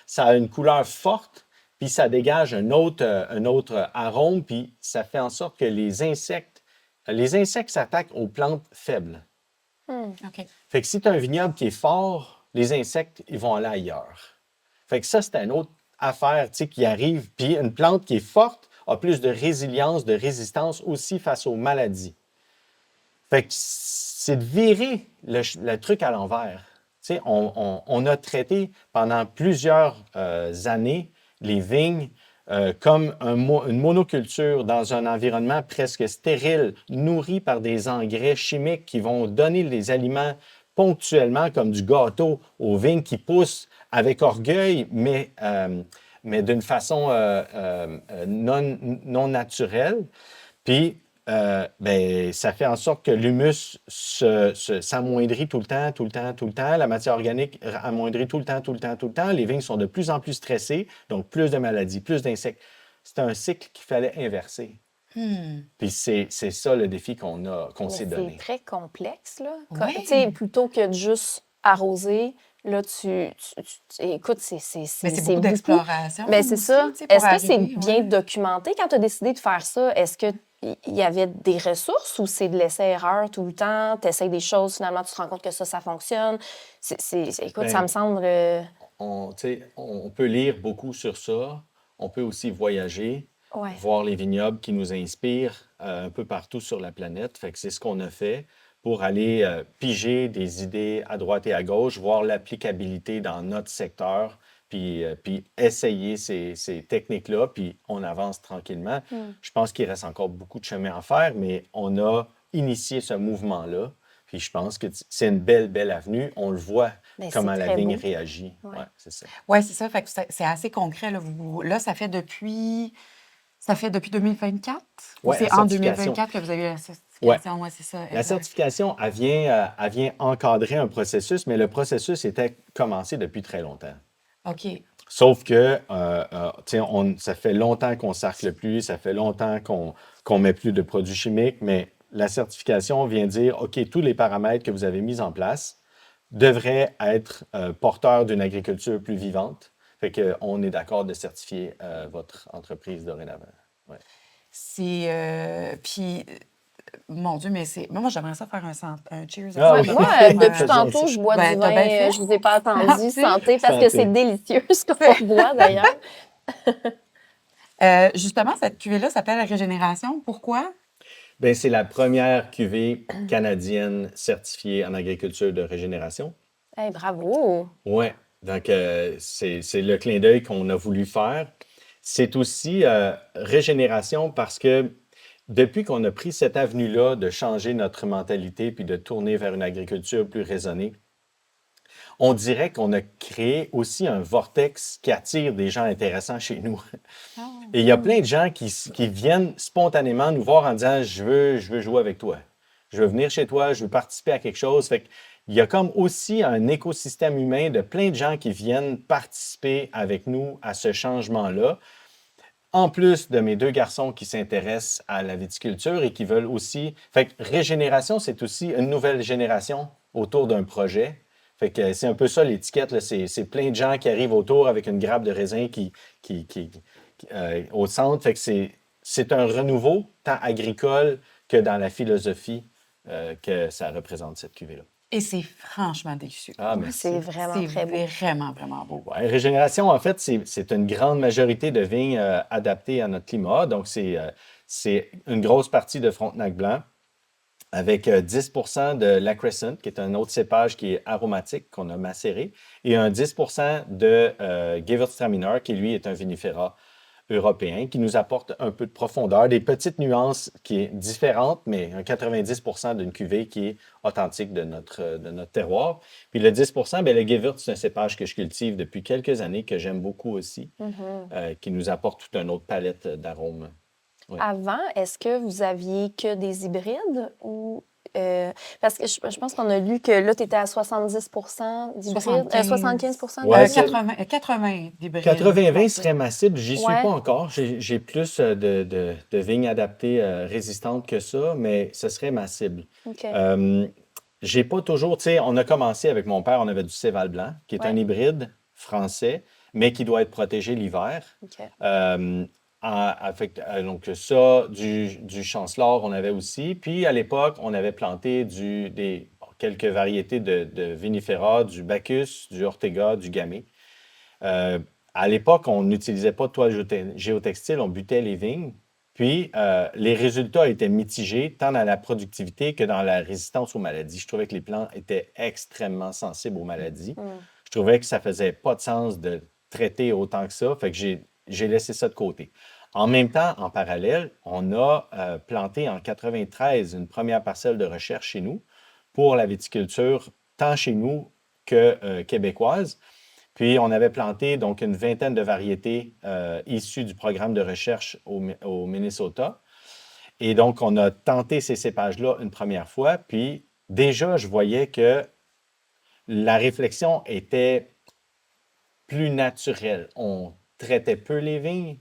ça a une couleur forte, puis ça dégage un autre arôme, puis ça fait en sorte que les insectes s'attaquent aux plantes faibles. OK. Fait que si tu as un vignoble qui est fort, les insectes, ils vont aller ailleurs. Fait que ça, c'est une autre affaire, tu sais, qui arrive. Puis une plante qui est forte a plus de résilience, de résistance aussi face aux maladies. Fait que c'est de virer le truc à l'envers. Tu sais, on a traité pendant plusieurs années les vignes comme une monoculture dans un environnement presque stérile, nourri par des engrais chimiques qui vont donner des aliments ponctuellement, comme du gâteau aux vignes qui poussent avec orgueil, mais d'une façon non naturelle. Puis, ben, ça fait en sorte que l'humus s'amoindrit tout le temps, tout le temps, tout le temps. La matière organique amoindrit tout le temps, tout le temps, tout le temps. Les vignes sont de plus en plus stressées, donc plus de maladies, plus d'insectes. C'est un cycle qu'il fallait inverser. Puis c'est ça le défi qu'on Mais s'est c'est donné. très complexe, là. Ouais. Tu sais, plutôt que de juste arroser, là, écoute, Mais c'est beaucoup d'exploration Mais c'est aussi, ça. tu sais, pour Est-ce que c'est arriver, bien ouais. documenté quand tu as décidé de faire ça? Est-ce qu'il y avait des ressources ou c'est de l'essai-erreur tout le temps? Tu essaies des choses, finalement, tu te rends compte que ça fonctionne. Écoute, ça me Ben, semble... tu sais, on peut lire beaucoup sur ça. On peut aussi voyager, Ouais. voir les vignobles qui nous inspirent un peu partout sur la planète. Fait que c'est ce qu'on a fait pour aller piger des idées à droite et à gauche, voir l'applicabilité dans notre secteur, puis essayer ces techniques-là, puis on avance tranquillement. Je pense qu'il reste encore beaucoup de chemin à faire, mais on a initié ce mouvement-là. Puis je pense que c'est une belle, belle avenue. On le voit Ben, comment c'est la très vigne beau. réagit. Ouais. Ouais, c'est ça. Oui, c'est ça. Fait que c'est assez concret. Là, là, ça fait depuis 2024? Ou Ouais, la c'est en certification. 2024 que vous avez eu la Ouais. certification? Oui, c'est ça, La exact. certification, elle vient encadrer un processus, mais le processus était commencé depuis très longtemps. OK. Sauf que, tu sais, ça fait longtemps qu'on sarcle plus, ça fait longtemps qu'on met plus de produits chimiques, mais la certification vient dire, OK, tous les paramètres que vous avez mis en place devraient être porteurs d'une agriculture plus vivante. Fait qu'on est d'accord de certifier votre entreprise dorénavant. Ouais. Puis, mon Dieu, mais moi, j'aimerais ça faire un cheers Ah Ouais, oui, moi, depuis c'est tantôt, gentil. je bois Ben, du t'as bien vin. fait. Je vous ai pas attendu. Santé. Santé, parce que c'est Santé. délicieux ce qu'on boit, d'ailleurs. Justement, cette cuvée-là s'appelle Régénération. Pourquoi? Bien, c'est la première cuvée canadienne certifiée en agriculture de régénération. Hey, bravo! Oui, donc c'est le clin d'œil qu'on a voulu faire. C'est aussi régénération parce que depuis qu'on a pris cette avenue-là de changer notre mentalité puis de tourner vers une agriculture plus raisonnée, on dirait qu'on a créé aussi un vortex qui attire des gens intéressants chez nous. Et il y a plein de gens qui viennent spontanément nous voir en disant je veux jouer avec toi. Je veux venir chez toi, je veux participer à quelque chose. Fait il y a comme aussi un écosystème humain de plein de gens qui viennent participer avec nous à ce changement-là. En plus de mes deux garçons qui s'intéressent à la viticulture et qui veulent aussi. Fait que régénération, c'est aussi une nouvelle génération autour d'un projet. Fait que c'est un peu ça l'étiquette, là. C'est plein de gens qui arrivent autour avec une grappe de raisin au centre. Fait que c'est un renouveau tant agricole que dans la philosophie que ça représente cette cuvée-là. Et c'est franchement délicieux. Ah, Ouais, c'est merci. vraiment C'est très beau. vraiment, vraiment beau. Ouais, régénération, en fait, c'est une grande majorité de vignes adaptées à notre climat. Donc, c'est une grosse partie de Frontenac blanc avec 10 de l'acrescent, qui est un autre cépage qui est aromatique, qu'on a macéré, et un 10 de Gewürztraminer, qui lui est un vinifera européen, qui nous apporte un peu de profondeur, des petites nuances qui est différentes, mais un 90 d'une cuvée qui est authentique de notre terroir. Puis le 10 bien, le Gewürz, c'est un cépage que je cultive depuis quelques années, que j'aime beaucoup aussi, qui nous apporte toute une autre palette d'arômes. Oui. Avant, est-ce que vous aviez que des hybrides ou... parce que je pense qu'on a lu que là, tu étais à 70 d'hybrides. 75 Ouais, d'hybrides. 80 d'hybrides. 80-20 serait ma cible. J'y suis Ouais. pas encore. J'ai plus de vignes adaptées résistantes que ça, mais ce serait ma cible. OK. J'ai pas toujours, tu sais, on a commencé avec mon père, on avait du Céval blanc, qui est Ouais. un hybride français, mais qui doit être protégé l'hiver. OK. Donc ça, du Chancellor, on avait aussi. Puis à l'époque, on avait planté quelques variétés de vinifera, du Bacchus, du Ortega, du Gamay. À l'époque, on n'utilisait pas de toile géotextile, on butait les vignes. Puis, les résultats étaient mitigés tant dans la productivité que dans la résistance aux maladies. Je trouvais que les plants étaient extrêmement sensibles aux maladies. Je trouvais que ça faisait pas de sens de traiter autant que ça. Fait que j'ai laissé ça de côté. En même temps, en parallèle, on a planté en 93 une première parcelle de recherche chez nous pour la viticulture, tant chez nous que québécoise. Puis, on avait planté donc une vingtaine de variétés issues du programme de recherche au Minnesota. Et donc, on a tenté ces cépages-là une première fois. Puis, déjà, je voyais que la réflexion était plus naturelle. On traitait peu les vignes.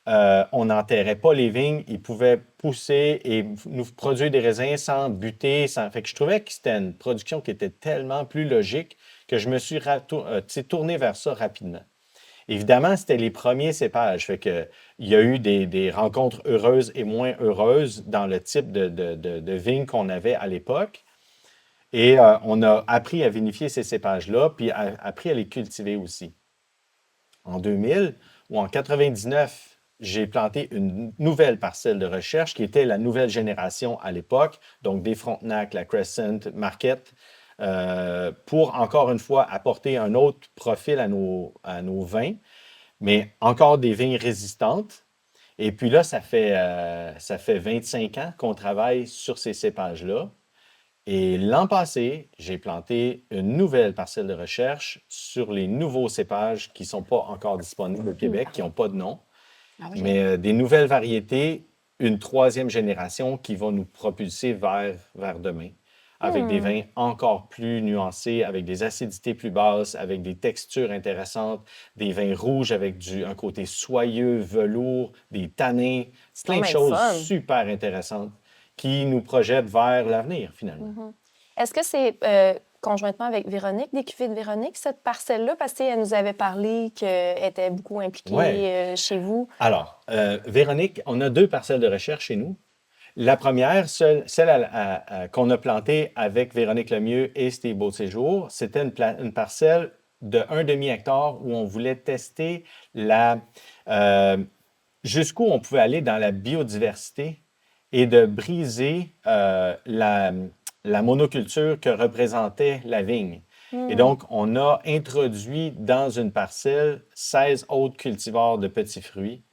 On n'enterrait pas les vignes. Ils pouvaient pousser et nous produire des raisins sans buter. Fait que je trouvais que c'était une production qui était tellement plus logique que je me suis tourné vers ça rapidement. Évidemment, c'était les premiers cépages. Fait que, il y a eu des rencontres heureuses et moins heureuses dans le type de vignes qu'on avait à l'époque. Et on a appris à vinifier ces cépages-là, puis appris à les cultiver aussi. En 2000 ou en 99, j'ai planté une nouvelle parcelle de recherche qui était la nouvelle génération à l'époque, donc des Frontenac, la Crescent, Marquette, pour encore une fois apporter un autre profil à nos vins, mais encore des vignes résistantes. Et puis là, ça fait 25 ans qu'on travaille sur ces cépages-là. Et l'an passé, j'ai planté une nouvelle parcelle de recherche sur les nouveaux cépages qui ne sont pas encore disponibles au Québec, qui n'ont pas de nom, Ah oui. mais des nouvelles variétés, une troisième génération qui va nous propulser vers demain, avec des vins encore plus nuancés, avec des acidités plus basses, avec des textures intéressantes, des vins rouges avec un côté soyeux, velours, des tanins, C'est plein de donc bien le choses fun. super intéressantes qui nous projettent vers l'avenir, finalement. Est-ce que c'est conjointement avec Véronique, des cuvées de Véronique, cette parcelle-là? Parce qu'elle nous avait parlé qu'elle était beaucoup impliquée Ouais. chez vous. Alors, Véronique, on a 2 parcelles de recherche chez nous. La première, celle qu'on a plantée avec Véronique Lemieux et Steve Beauséjour, c'était une parcelle de 1,5 hectare où on voulait tester jusqu'où on pouvait aller dans la biodiversité et de briser la monoculture que représentait la vigne. Et donc, on a introduit dans une parcelle 16 autres cultivars de petits fruits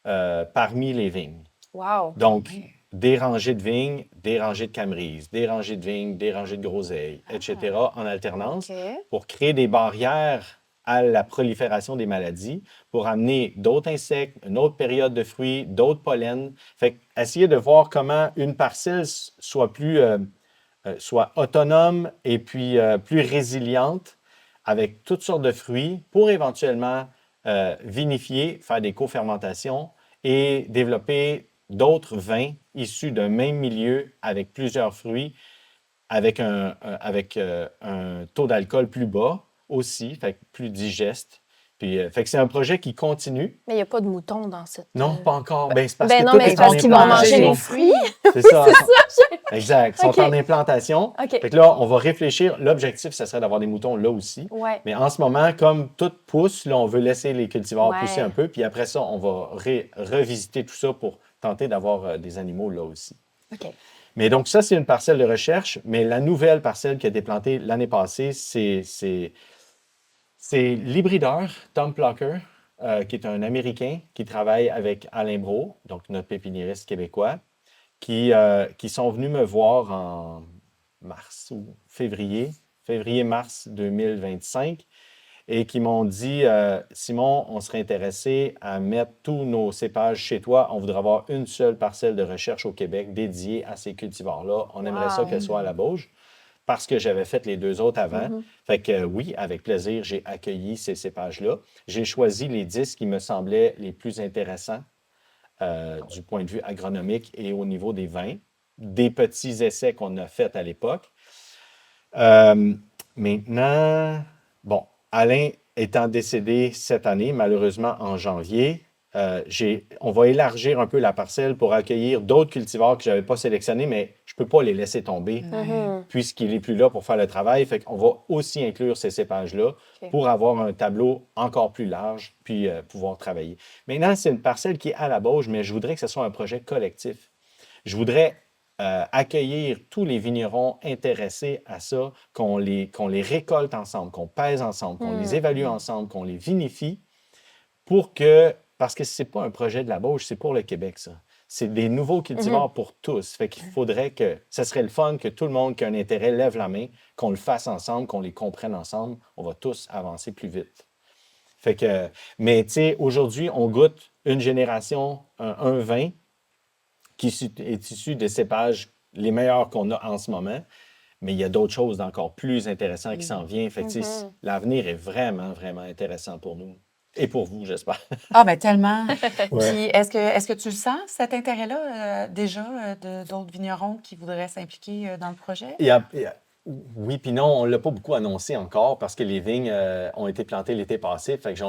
parmi les vignes. Wow! Donc, des rangées de vignes, des rangées de camerises, des rangées de vignes, des rangées de groseilles, etc., en alternance, OK. pour créer des barrières à la prolifération des maladies, pour amener d'autres insectes, une autre période de fruits, d'autres pollens. Fait essayer de voir comment une parcelle soit autonome et puis plus résiliente avec toutes sortes de fruits pour éventuellement vinifier, faire des co-fermentations et développer d'autres vins issus d'un même milieu avec plusieurs fruits, avec un taux d'alcool plus bas aussi, fait que plus digeste. Puis, fait que c'est un projet qui continue. Mais il n'y a pas de moutons dans cette... Non, pas encore. Ben, c'est parce Ben que non, tout mais est c'est en parce qu'ils vont manger implantation. les fruits. C'est ça. Exact. Ils sont OK. en implantation. OK. Fait que là, on va réfléchir. L'objectif, ça serait d'avoir des moutons là aussi. Ouais. Mais en ce moment, comme tout pousse, là, on veut laisser les cultivars pousser Ouais. un peu. Puis après ça, on va revisiter tout ça pour tenter d'avoir des animaux là aussi. OK. Mais donc, ça, c'est une parcelle de recherche. Mais la nouvelle parcelle qui a été plantée l'année passée, c'est l'hybrideur Tom Plucker, qui est un Américain qui travaille avec Alain Brault, donc notre pépiniériste québécois, qui sont venus me voir en mars ou février-mars 2025, et qui m'ont dit Simon, on serait intéressé à mettre tous nos cépages chez toi. On voudrait avoir une seule parcelle de recherche au Québec dédiée à ces cultivars-là. On aimerait ça Wow. qu'elle soit à la Bauge parce que j'avais fait les 2 autres avant. Fait que oui, avec plaisir, j'ai accueilli ces cépages-là. J'ai choisi les 10 qui me semblaient les plus intéressants du point de vue agronomique et au niveau des vins, des petits essais qu'on a faits à l'époque. Maintenant, bon, Alain étant décédé cette année, malheureusement en janvier, on va élargir un peu la parcelle pour accueillir d'autres cultivars que je n'avais pas sélectionnés, mais je ne peux pas les laisser tomber puisqu'il n'est plus là pour faire le travail. Fait qu'on va aussi inclure ces cépages-là pour avoir un tableau encore plus large puis pouvoir travailler. Maintenant, c'est une parcelle qui est à la Bauge, mais je voudrais que ce soit un projet collectif. Je voudrais accueillir tous les vignerons intéressés à ça, qu'on les récolte ensemble, qu'on pèse ensemble, qu'on les évalue ensemble, qu'on les vinifie parce que ce n'est pas un projet de la Bauge, c'est pour le Québec, ça. C'est des nouveaux cultivars pour tous. Fait qu'il faudrait ça serait le fun que tout le monde qui a un intérêt lève la main, qu'on le fasse ensemble, qu'on les comprenne ensemble. On va tous avancer plus vite. Fait que, mais tu sais, aujourd'hui, on goûte une génération, un vin qui est issu de cépages les meilleurs qu'on a en ce moment, mais il y a d'autres choses d'encore plus intéressantes qui s'en viennent. Fait que, tu sais, Mhm. l'avenir est vraiment, vraiment intéressant pour nous. Et pour vous, j'espère. Ah, ben tellement. Ouais. Puis, est-ce que tu le sens, cet intérêt-là, déjà, d'autres vignerons qui voudraient s'impliquer dans le projet? Oui, puis non, on ne l'a pas beaucoup annoncé encore parce que les vignes ont été plantées l'été passé. Fait que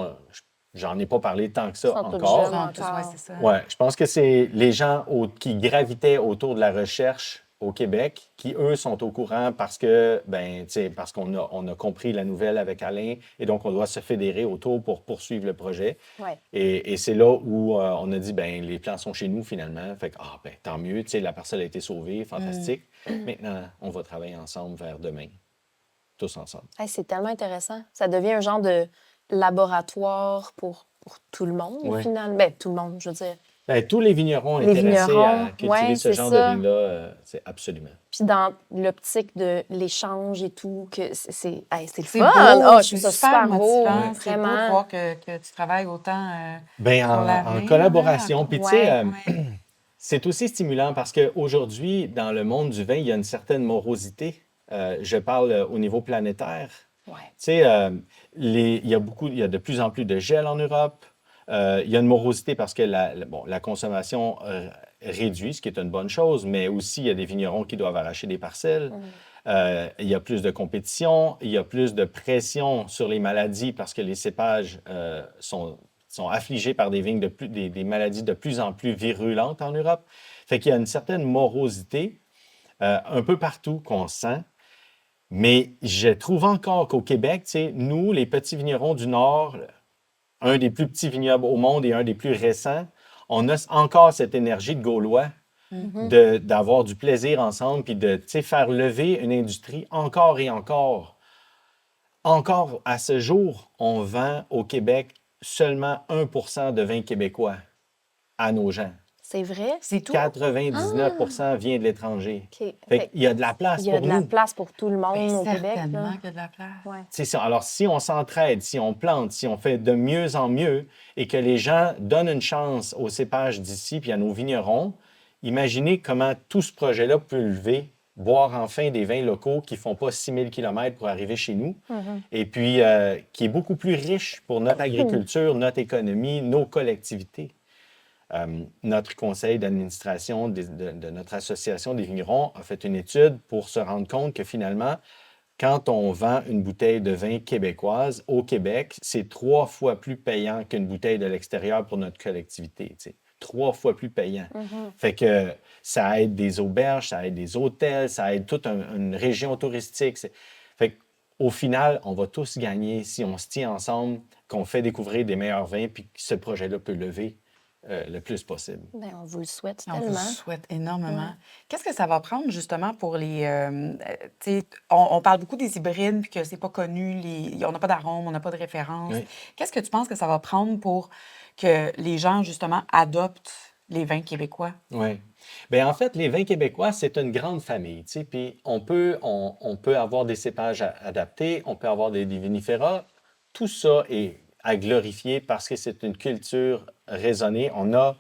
j'en ai pas parlé tant que Ils ça sont tous Ils encore. jeunes sont tous, ouais, encore. c'est ça. Ouais, je pense que c'est les gens qui gravitaient autour de la recherche au Québec qui, eux, sont au courant parce que, ben, tu sais, parce qu'on a compris la nouvelle avec Alain et donc on doit se fédérer autour pour poursuivre le projet. Ouais. Et c'est là où on a dit, ben, les plans sont chez nous finalement. Fait que, ben, tant mieux, tu sais, la parcelle a été sauvée, fantastique. Maintenant, on va travailler ensemble vers demain, tous ensemble. Hey, c'est tellement intéressant. Ça devient un genre de laboratoire pour tout le monde, Oui. finalement. Ben, tout le monde, je veux dire. Ben, tous les vignerons Les intéressés vignerons, à cultiver ouais, ce c'est genre de ça. vigne-là, c'est absolument. Puis dans l'optique de l'échange et tout, que hey, c'est le C'est fun. beau, Oh, je c'est trouve ça super super beau. Ouais. motivant. C'est beau de Vraiment. voir que tu travailles autant Ben, sur en l'avenir, hein, collaboration. Puis, tu sais, Ouais. ouais. c'est aussi stimulant parce qu'aujourd'hui, dans le monde du vin, il y a une certaine morosité. Je parle au niveau planétaire. Ouais. Tu sais, il y a de plus en plus de gel en Europe. Il y a une morosité parce que la consommation réduit, ce qui est une bonne chose, mais aussi il y a des vignerons qui doivent arracher des parcelles. Il y a plus de compétition, il y a plus de pression sur les maladies parce que les cépages sont affligés par des vignes des maladies de plus en plus virulentes en Europe. Fait qu'il y a une certaine morosité un peu partout qu'on sent. Mais je trouve encore qu'au Québec, tu sais, nous, les petits vignerons du Nord, un des plus petits vignobles au monde et un des plus récents, on a encore cette énergie de Gaulois Mhm. d'avoir du plaisir ensemble puis de, tu sais, faire lever une industrie encore et encore. Encore à ce jour, on vend au Québec seulement 1% de vin québécois à nos gens. C'est vrai? C'est tout? 99% vient de l'étranger. OK. Fait qu'il y a de la Il place y a pour de la nous. place pour tout le Ben, monde au Québec, certainement là. qu'il y a de la place. Ouais. C'est ça. Alors, si on s'entraide, si on plante, si on fait de mieux en mieux et que les gens donnent une chance aux cépages d'ici puis à nos vignerons, imaginez comment tout ce projet-là peut lever, boire enfin des vins locaux qui ne font pas 6000 km pour arriver chez nous et puis qui est beaucoup plus riche pour notre agriculture, notre économie, nos collectivités. Notre conseil d'administration de notre association des vignerons a fait une étude pour se rendre compte que finalement, quand on vend une bouteille de vin québécoise au Québec, c'est 3 fois plus payant qu'une bouteille de l'extérieur pour notre collectivité. Tu sais. 3 fois plus payant. Fait que ça aide des auberges, ça aide des hôtels, ça aide toute une région touristique. Fait qu'au final, on va tous gagner si on se tient ensemble, qu'on fait découvrir des meilleurs vins, puis que ce projet-là peut lever le plus possible. Ben, on vous le souhaite On vous le tellement. souhaite énormément. Ouais. Qu'est-ce que ça va prendre justement pour les... tu sais, on parle beaucoup des hybrides puis que c'est pas connu, on n'a pas d'arôme, on n'a pas de référence. Oui. Qu'est-ce que tu penses que ça va prendre pour que les gens justement adoptent les vins québécois? Oui. Bien, en fait, les vins québécois, c'est une grande famille, tu sais, puis on peut avoir des cépages adaptés, on peut avoir des vinifera. Tout ça est à glorifier parce que c'est une culture raisonnée. On a,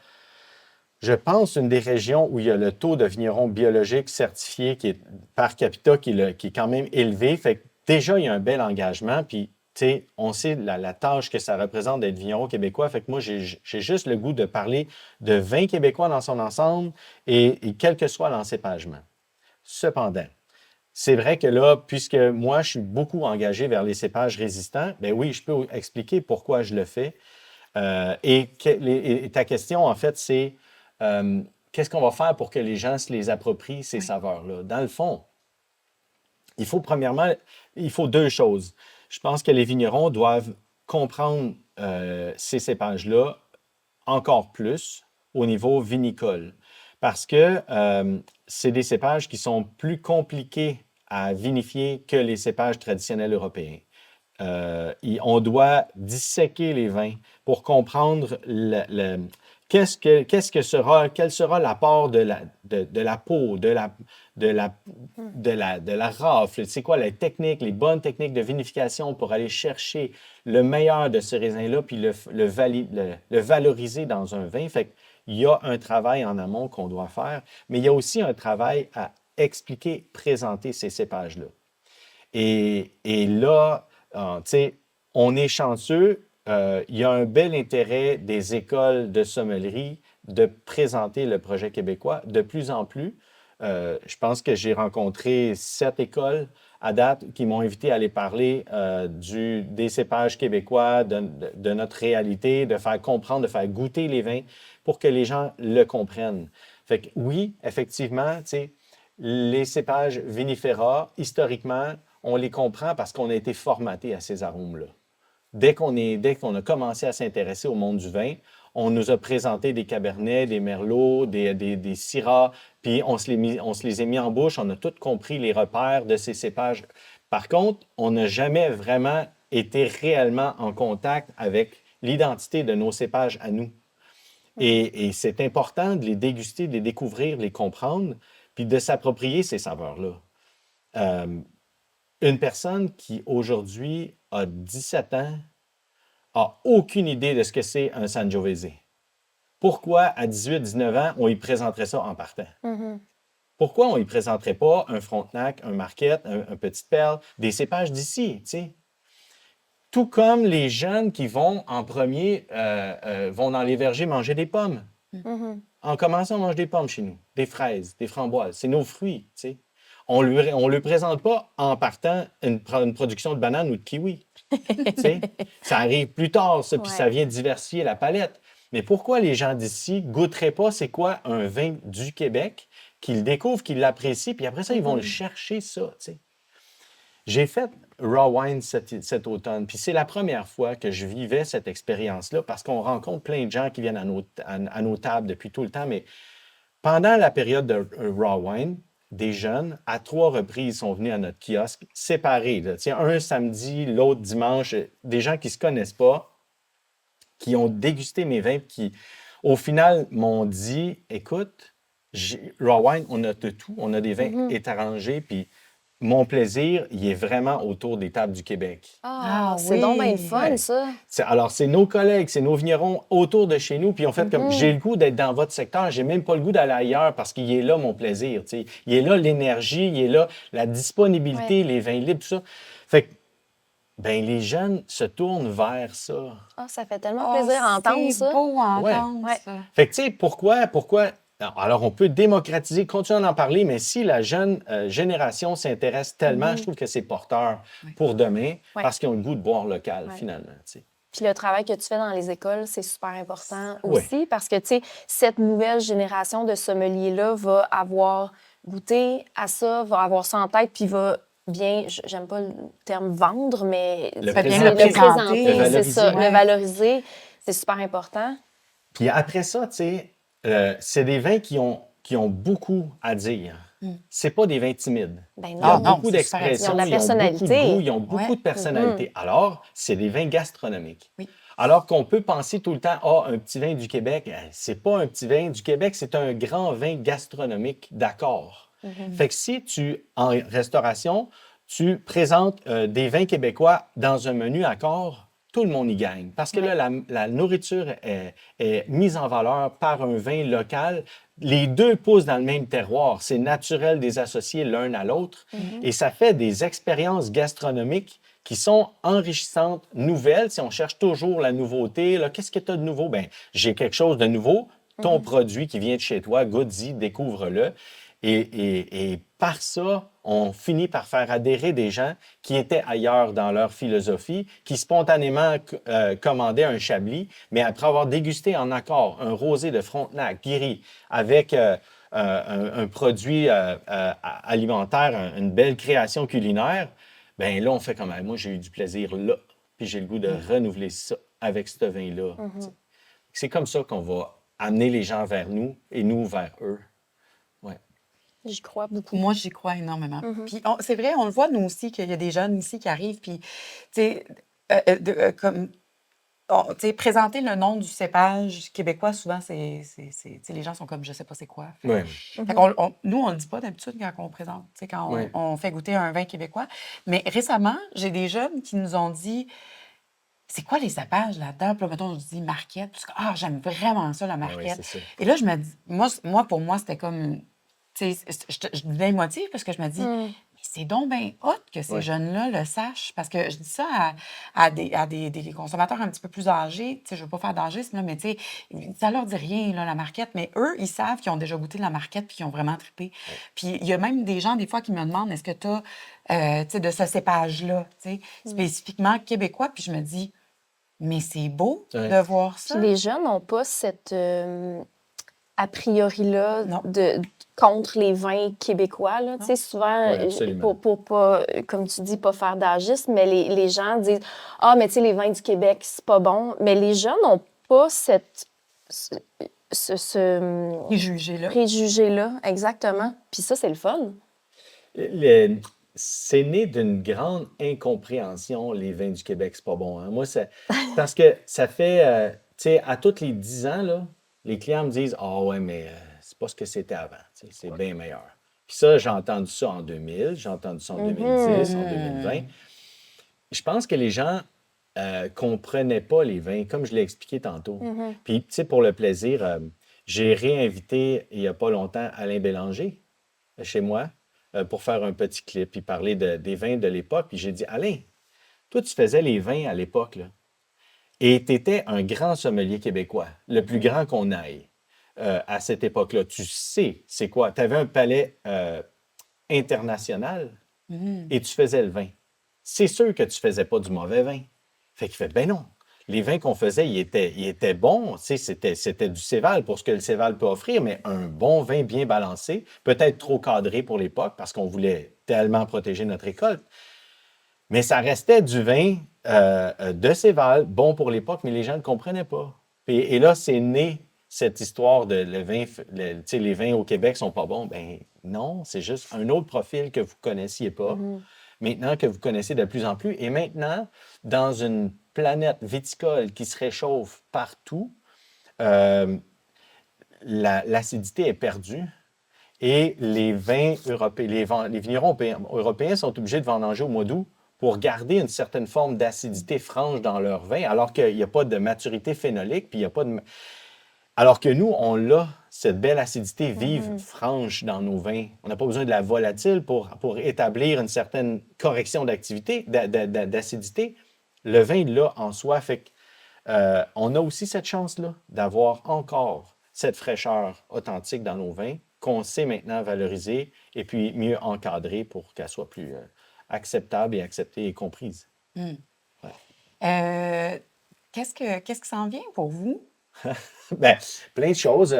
je pense, une des régions où il y a le taux de vignerons biologiques certifiés qui est par capita qui est quand même élevé. Fait que déjà, il y a un bel engagement, puis tu sais, on sait la tâche que ça représente d'être vigneron québécois. Fait que moi, j'ai juste le goût de parler de vin québécois dans son ensemble et quel que soit l'encépagement. Cependant, c'est vrai que là, puisque moi, je suis beaucoup engagé vers les cépages résistants, bien oui, je peux expliquer pourquoi je le fais. Et ta question, en fait, c'est qu'est-ce qu'on va faire pour que les gens se les approprient, ces Oui. saveurs-là? Dans le fond, premièrement, il faut deux choses. Je pense que les vignerons doivent comprendre ces cépages-là encore plus au niveau vinicole parce que c'est des cépages qui sont plus compliqués à vinifier que les cépages traditionnels européens. On doit disséquer les vins pour comprendre quel sera l'apport de la peau, de la rafle? C'est quoi les bonnes techniques de vinification pour aller chercher le meilleur de ce raisin-là, puis le valoriser dans un vin? Fait qu'il y a un travail en amont qu'on doit faire, mais il y a aussi un travail à expliquer, présenter ces cépages-là. Et là, tu sais, on est chanceux. Il y a un bel intérêt des écoles de sommellerie de présenter le projet québécois de plus en plus. Je pense que j'ai rencontré 7 écoles à date qui m'ont invité à aller parler des cépages québécois, de notre réalité, de faire comprendre, de faire goûter les vins pour que les gens le comprennent. Fait que oui, effectivement, tu sais, les cépages vinifera, historiquement, on les comprend parce qu'on a été formaté à ces arômes-là. Dès qu'on a commencé à s'intéresser au monde du vin, on nous a présenté des cabernets, des merlots, des syrahs, puis on se les a mis en bouche, on a tous compris les repères de ces cépages. Par contre, on n'a jamais vraiment été réellement en contact avec l'identité de nos cépages à nous. Et c'est important de les déguster, de les découvrir, de les comprendre, puis de s'approprier ces saveurs-là. Une personne qui, aujourd'hui, a 17 ans, a aucune idée de ce que c'est un Sangiovese. Pourquoi, à 18-19 ans, on y présenterait ça en partant? Pourquoi on y présenterait pas un Frontenac, un Marquette, un Petite Perle, des cépages d'ici, tu sais? Tout comme les jeunes qui vont en premier, vont dans les vergers manger des pommes. En commençant, on mange des pommes chez nous, des fraises, des framboises. C'est nos fruits, tu sais. On ne lui présente pas en partant une production de bananes ou de kiwis. Tu sais. Ça arrive plus tard, ça, puis ça vient diversifier la palette. Mais pourquoi les gens d'ici goûteraient pas c'est quoi un vin du Québec, qu'ils découvrent, qu'ils l'apprécient, puis après ça, ils vont le chercher, ça, tu sais. J'ai fait Raw Wine cet automne, puis c'est la première fois que je vivais cette expérience-là parce qu'on rencontre plein de gens qui viennent à nos tables depuis tout le temps, mais pendant la période de Raw Wine, des jeunes, à 3 reprises, sont venus à notre kiosque, séparés. Là. Tiens, un samedi, l'autre dimanche, des gens qui ne se connaissent pas, qui ont dégusté mes vins, qui, au final, m'ont dit, écoute, Raw Wine, on a de tout, on a des vins étrangers, puis mon plaisir, il est vraiment autour des tables du Québec. Ah, c'est donc bien le fun, ça. Alors, c'est nos collègues, c'est nos vignerons autour de chez nous, puis on fait comme, j'ai le goût d'être dans votre secteur, j'ai même pas le goût d'aller ailleurs parce qu'il est là mon plaisir, tu sais. Il est là l'énergie, il est là la disponibilité, les vins libres, tout ça. Fait que, ben les jeunes se tournent vers ça. Ah, ça fait tellement plaisir à entendre ça. C'est beau à entendre ça. Fait que, tu sais, pourquoi... Alors, on peut démocratiser, continuer à en parler, mais si la jeune génération s'intéresse tellement, je trouve que c'est porteur pour demain parce qu'ils ont le goût de boire local, finalement. Tu sais. Puis le travail que tu fais dans les écoles, c'est super important aussi parce que, tu sais, cette nouvelle génération de sommeliers-là va avoir goûté à ça, va avoir ça en tête, puis va bien, j'aime pas le terme vendre, mais Le présenter, le c'est ça, le valoriser, c'est super important. Puis après ça, tu sais, c'est des vins qui ont beaucoup à dire. C'est pas des vins timides. Ben Il y a non, beaucoup d'expression, ils ont de la ils ont beaucoup personnalité. de goût, ils ont beaucoup de personnalité. Alors, c'est des vins gastronomiques. Oui. Alors qu'on peut penser tout le temps, un petit vin du Québec, c'est pas un petit vin du Québec, c'est un grand vin gastronomique, d'accord. Fait que si en restauration, tu présentes des vins québécois dans un menu à corps, tout le monde y gagne. Parce que là, la nourriture est mise en valeur par un vin local. Les deux poussent dans le même terroir. C'est naturel de les associer l'un à l'autre. Et ça fait des expériences gastronomiques qui sont enrichissantes, nouvelles. Si on cherche toujours la nouveauté, là, qu'est-ce que tu as de nouveau? Bien, j'ai quelque chose de nouveau. Ton produit qui vient de chez toi, goûte-y, découvre-le. Et par ça, on finit par faire adhérer des gens qui étaient ailleurs dans leur philosophie, qui spontanément commandaient un Chablis, mais après avoir dégusté en accord un rosé de Frontenac, Guéry, avec un produit alimentaire, une belle création culinaire, bien là, on fait comme, moi, j'ai eu du plaisir là, puis j'ai le goût de renouveler ça avec ce vin-là. C'est comme ça qu'on va amener les gens vers nous et nous vers eux. J'y crois beaucoup. Moi, j'y crois énormément. Puis c'est vrai, on le voit, nous aussi, qu'il y a des jeunes ici qui arrivent, puis, tu sais, comme tu sais, présenter le nom du cépage québécois, souvent, tu sais, les gens sont comme, je sais pas c'est quoi. Ouais, Fait qu'on- nous, on le dit pas d'habitude quand on présente, tu sais, quand ouais. on fait goûter un vin québécois. Mais récemment, j'ai des jeunes qui nous ont dit, c'est quoi les cépages là-dedans? Puis là, mettons, je dis marquette. Puis c'est comme, ah, j'aime vraiment ça, la Ah oui, marquette. c'est ça. Et là, je me dis, pour moi, c'était comme, tu sais, je devenais émotive parce que je me dis, Mm. mais c'est donc bien hot que ces Ouais. jeunes-là le sachent. Parce que je dis ça des consommateurs un petit peu plus âgés. Tu sais, je veux pas faire d'âgisme, là, mais tu sais, ça leur dit rien, là, la marquette. Mais eux, ils savent qu'ils ont déjà goûté de la marquette puis qu'ils ont vraiment trippé. Ouais. Puis il y a même des gens, des fois, qui me demandent, est-ce que tu as, tu sais, de ce cépage-là, tu sais, spécifiquement québécois. Puis je me dis, mais c'est beau Ouais. de voir Puis ça. les jeunes n'ont pas cette a priori-là Non. contre les vins québécois. Là. Tu sais, souvent, Oui, absolument. pour pas, comme tu dis, pas faire d'agisme, mais les gens disent « Ah, mais tu sais, les vins du Québec, c'est pas bon. » Mais les jeunes n'ont pas ce Préjugés-là. préjugé-là, exactement. Puis ça, c'est le fun. Le- c'est né d'une grande incompréhension, les vins du Québec, c'est pas bon. Hein. Moi, parce que ça fait, tu sais, à tous les 10 ans, là, les clients me disent, ah ouais, mais c'est pas ce que c'était avant, tu sais, c'est bien meilleur. Puis ça, j'ai entendu ça en 2000, j'ai entendu ça en 2010, en 2020. Je pense que les gens comprenaient pas les vins, comme je l'ai expliqué tantôt. Puis, tu sais, pour le plaisir, j'ai réinvité il y a pas longtemps Alain Bélanger chez moi pour faire un petit clip puis parler des vins de l'époque. Puis j'ai dit, Alain, toi, tu faisais les vins à l'époque, là, et tu étais un grand sommelier québécois, le plus grand qu'on aille à cette époque-là. Tu sais, c'est quoi? Tu avais un palais international et tu faisais le vin. C'est sûr que tu faisais pas du mauvais vin. Fait qu'il fait, ben non. Les vins qu'on faisait, ils étaient bons. Tu sais, c'était du Céval pour ce que le Céval peut offrir, mais un bon vin bien balancé, peut-être trop cadré pour l'époque parce qu'on voulait tellement protéger notre récolte. Mais ça restait du vin de Céval, bon pour l'époque, mais les gens ne comprenaient pas. Et là, c'est né cette histoire de tu sais, les vins au Québec sont pas bons. Ben non, c'est juste un autre profil que vous connaissiez pas. Maintenant que vous connaissez de plus en plus. Et maintenant, dans une planète viticole qui se réchauffe partout, euh, l'acidité est perdue. Et les vins européens, les vignerons européens sont obligés de vendanger au mois d'août pour garder une certaine forme d'acidité franche dans leur vin, alors qu'il n'y a pas de maturité phénolique, puis il n'y a pas de... Alors que nous, on l'a, cette belle acidité vive, franche dans nos vins. On n'a pas besoin de la volatile pour établir une certaine correction d'activité, d'acidité. Le vin, il l'a en soi. Fait que, on a aussi cette chance-là d'avoir encore cette fraîcheur authentique dans nos vins qu'on sait maintenant valoriser et puis mieux encadrer pour qu'elle soit plus acceptable et acceptée et comprise. Qu'est-ce qui s'en vient pour vous? Ben, plein de choses.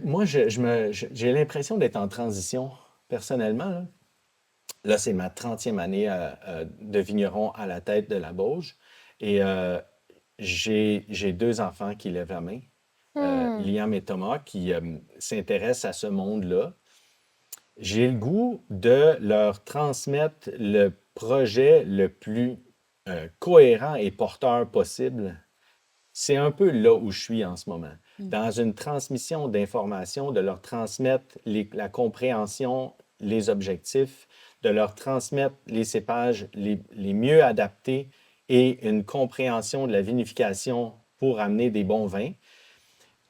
Moi, j'ai l'impression d'être en transition personnellement. Là, c'est ma 30e année de vigneron à la tête de la Bauge. Et j'ai deux enfants qui lèvent la main, Liam et Thomas, qui s'intéressent à ce monde-là. J'ai le goût de leur transmettre le projet le plus cohérent et porteur possible. C'est un peu là où je suis en ce moment. Dans une transmission d'informations, de leur transmettre la compréhension, les objectifs, de leur transmettre les cépages les mieux adaptés et une compréhension de la vinification pour amener des bons vins.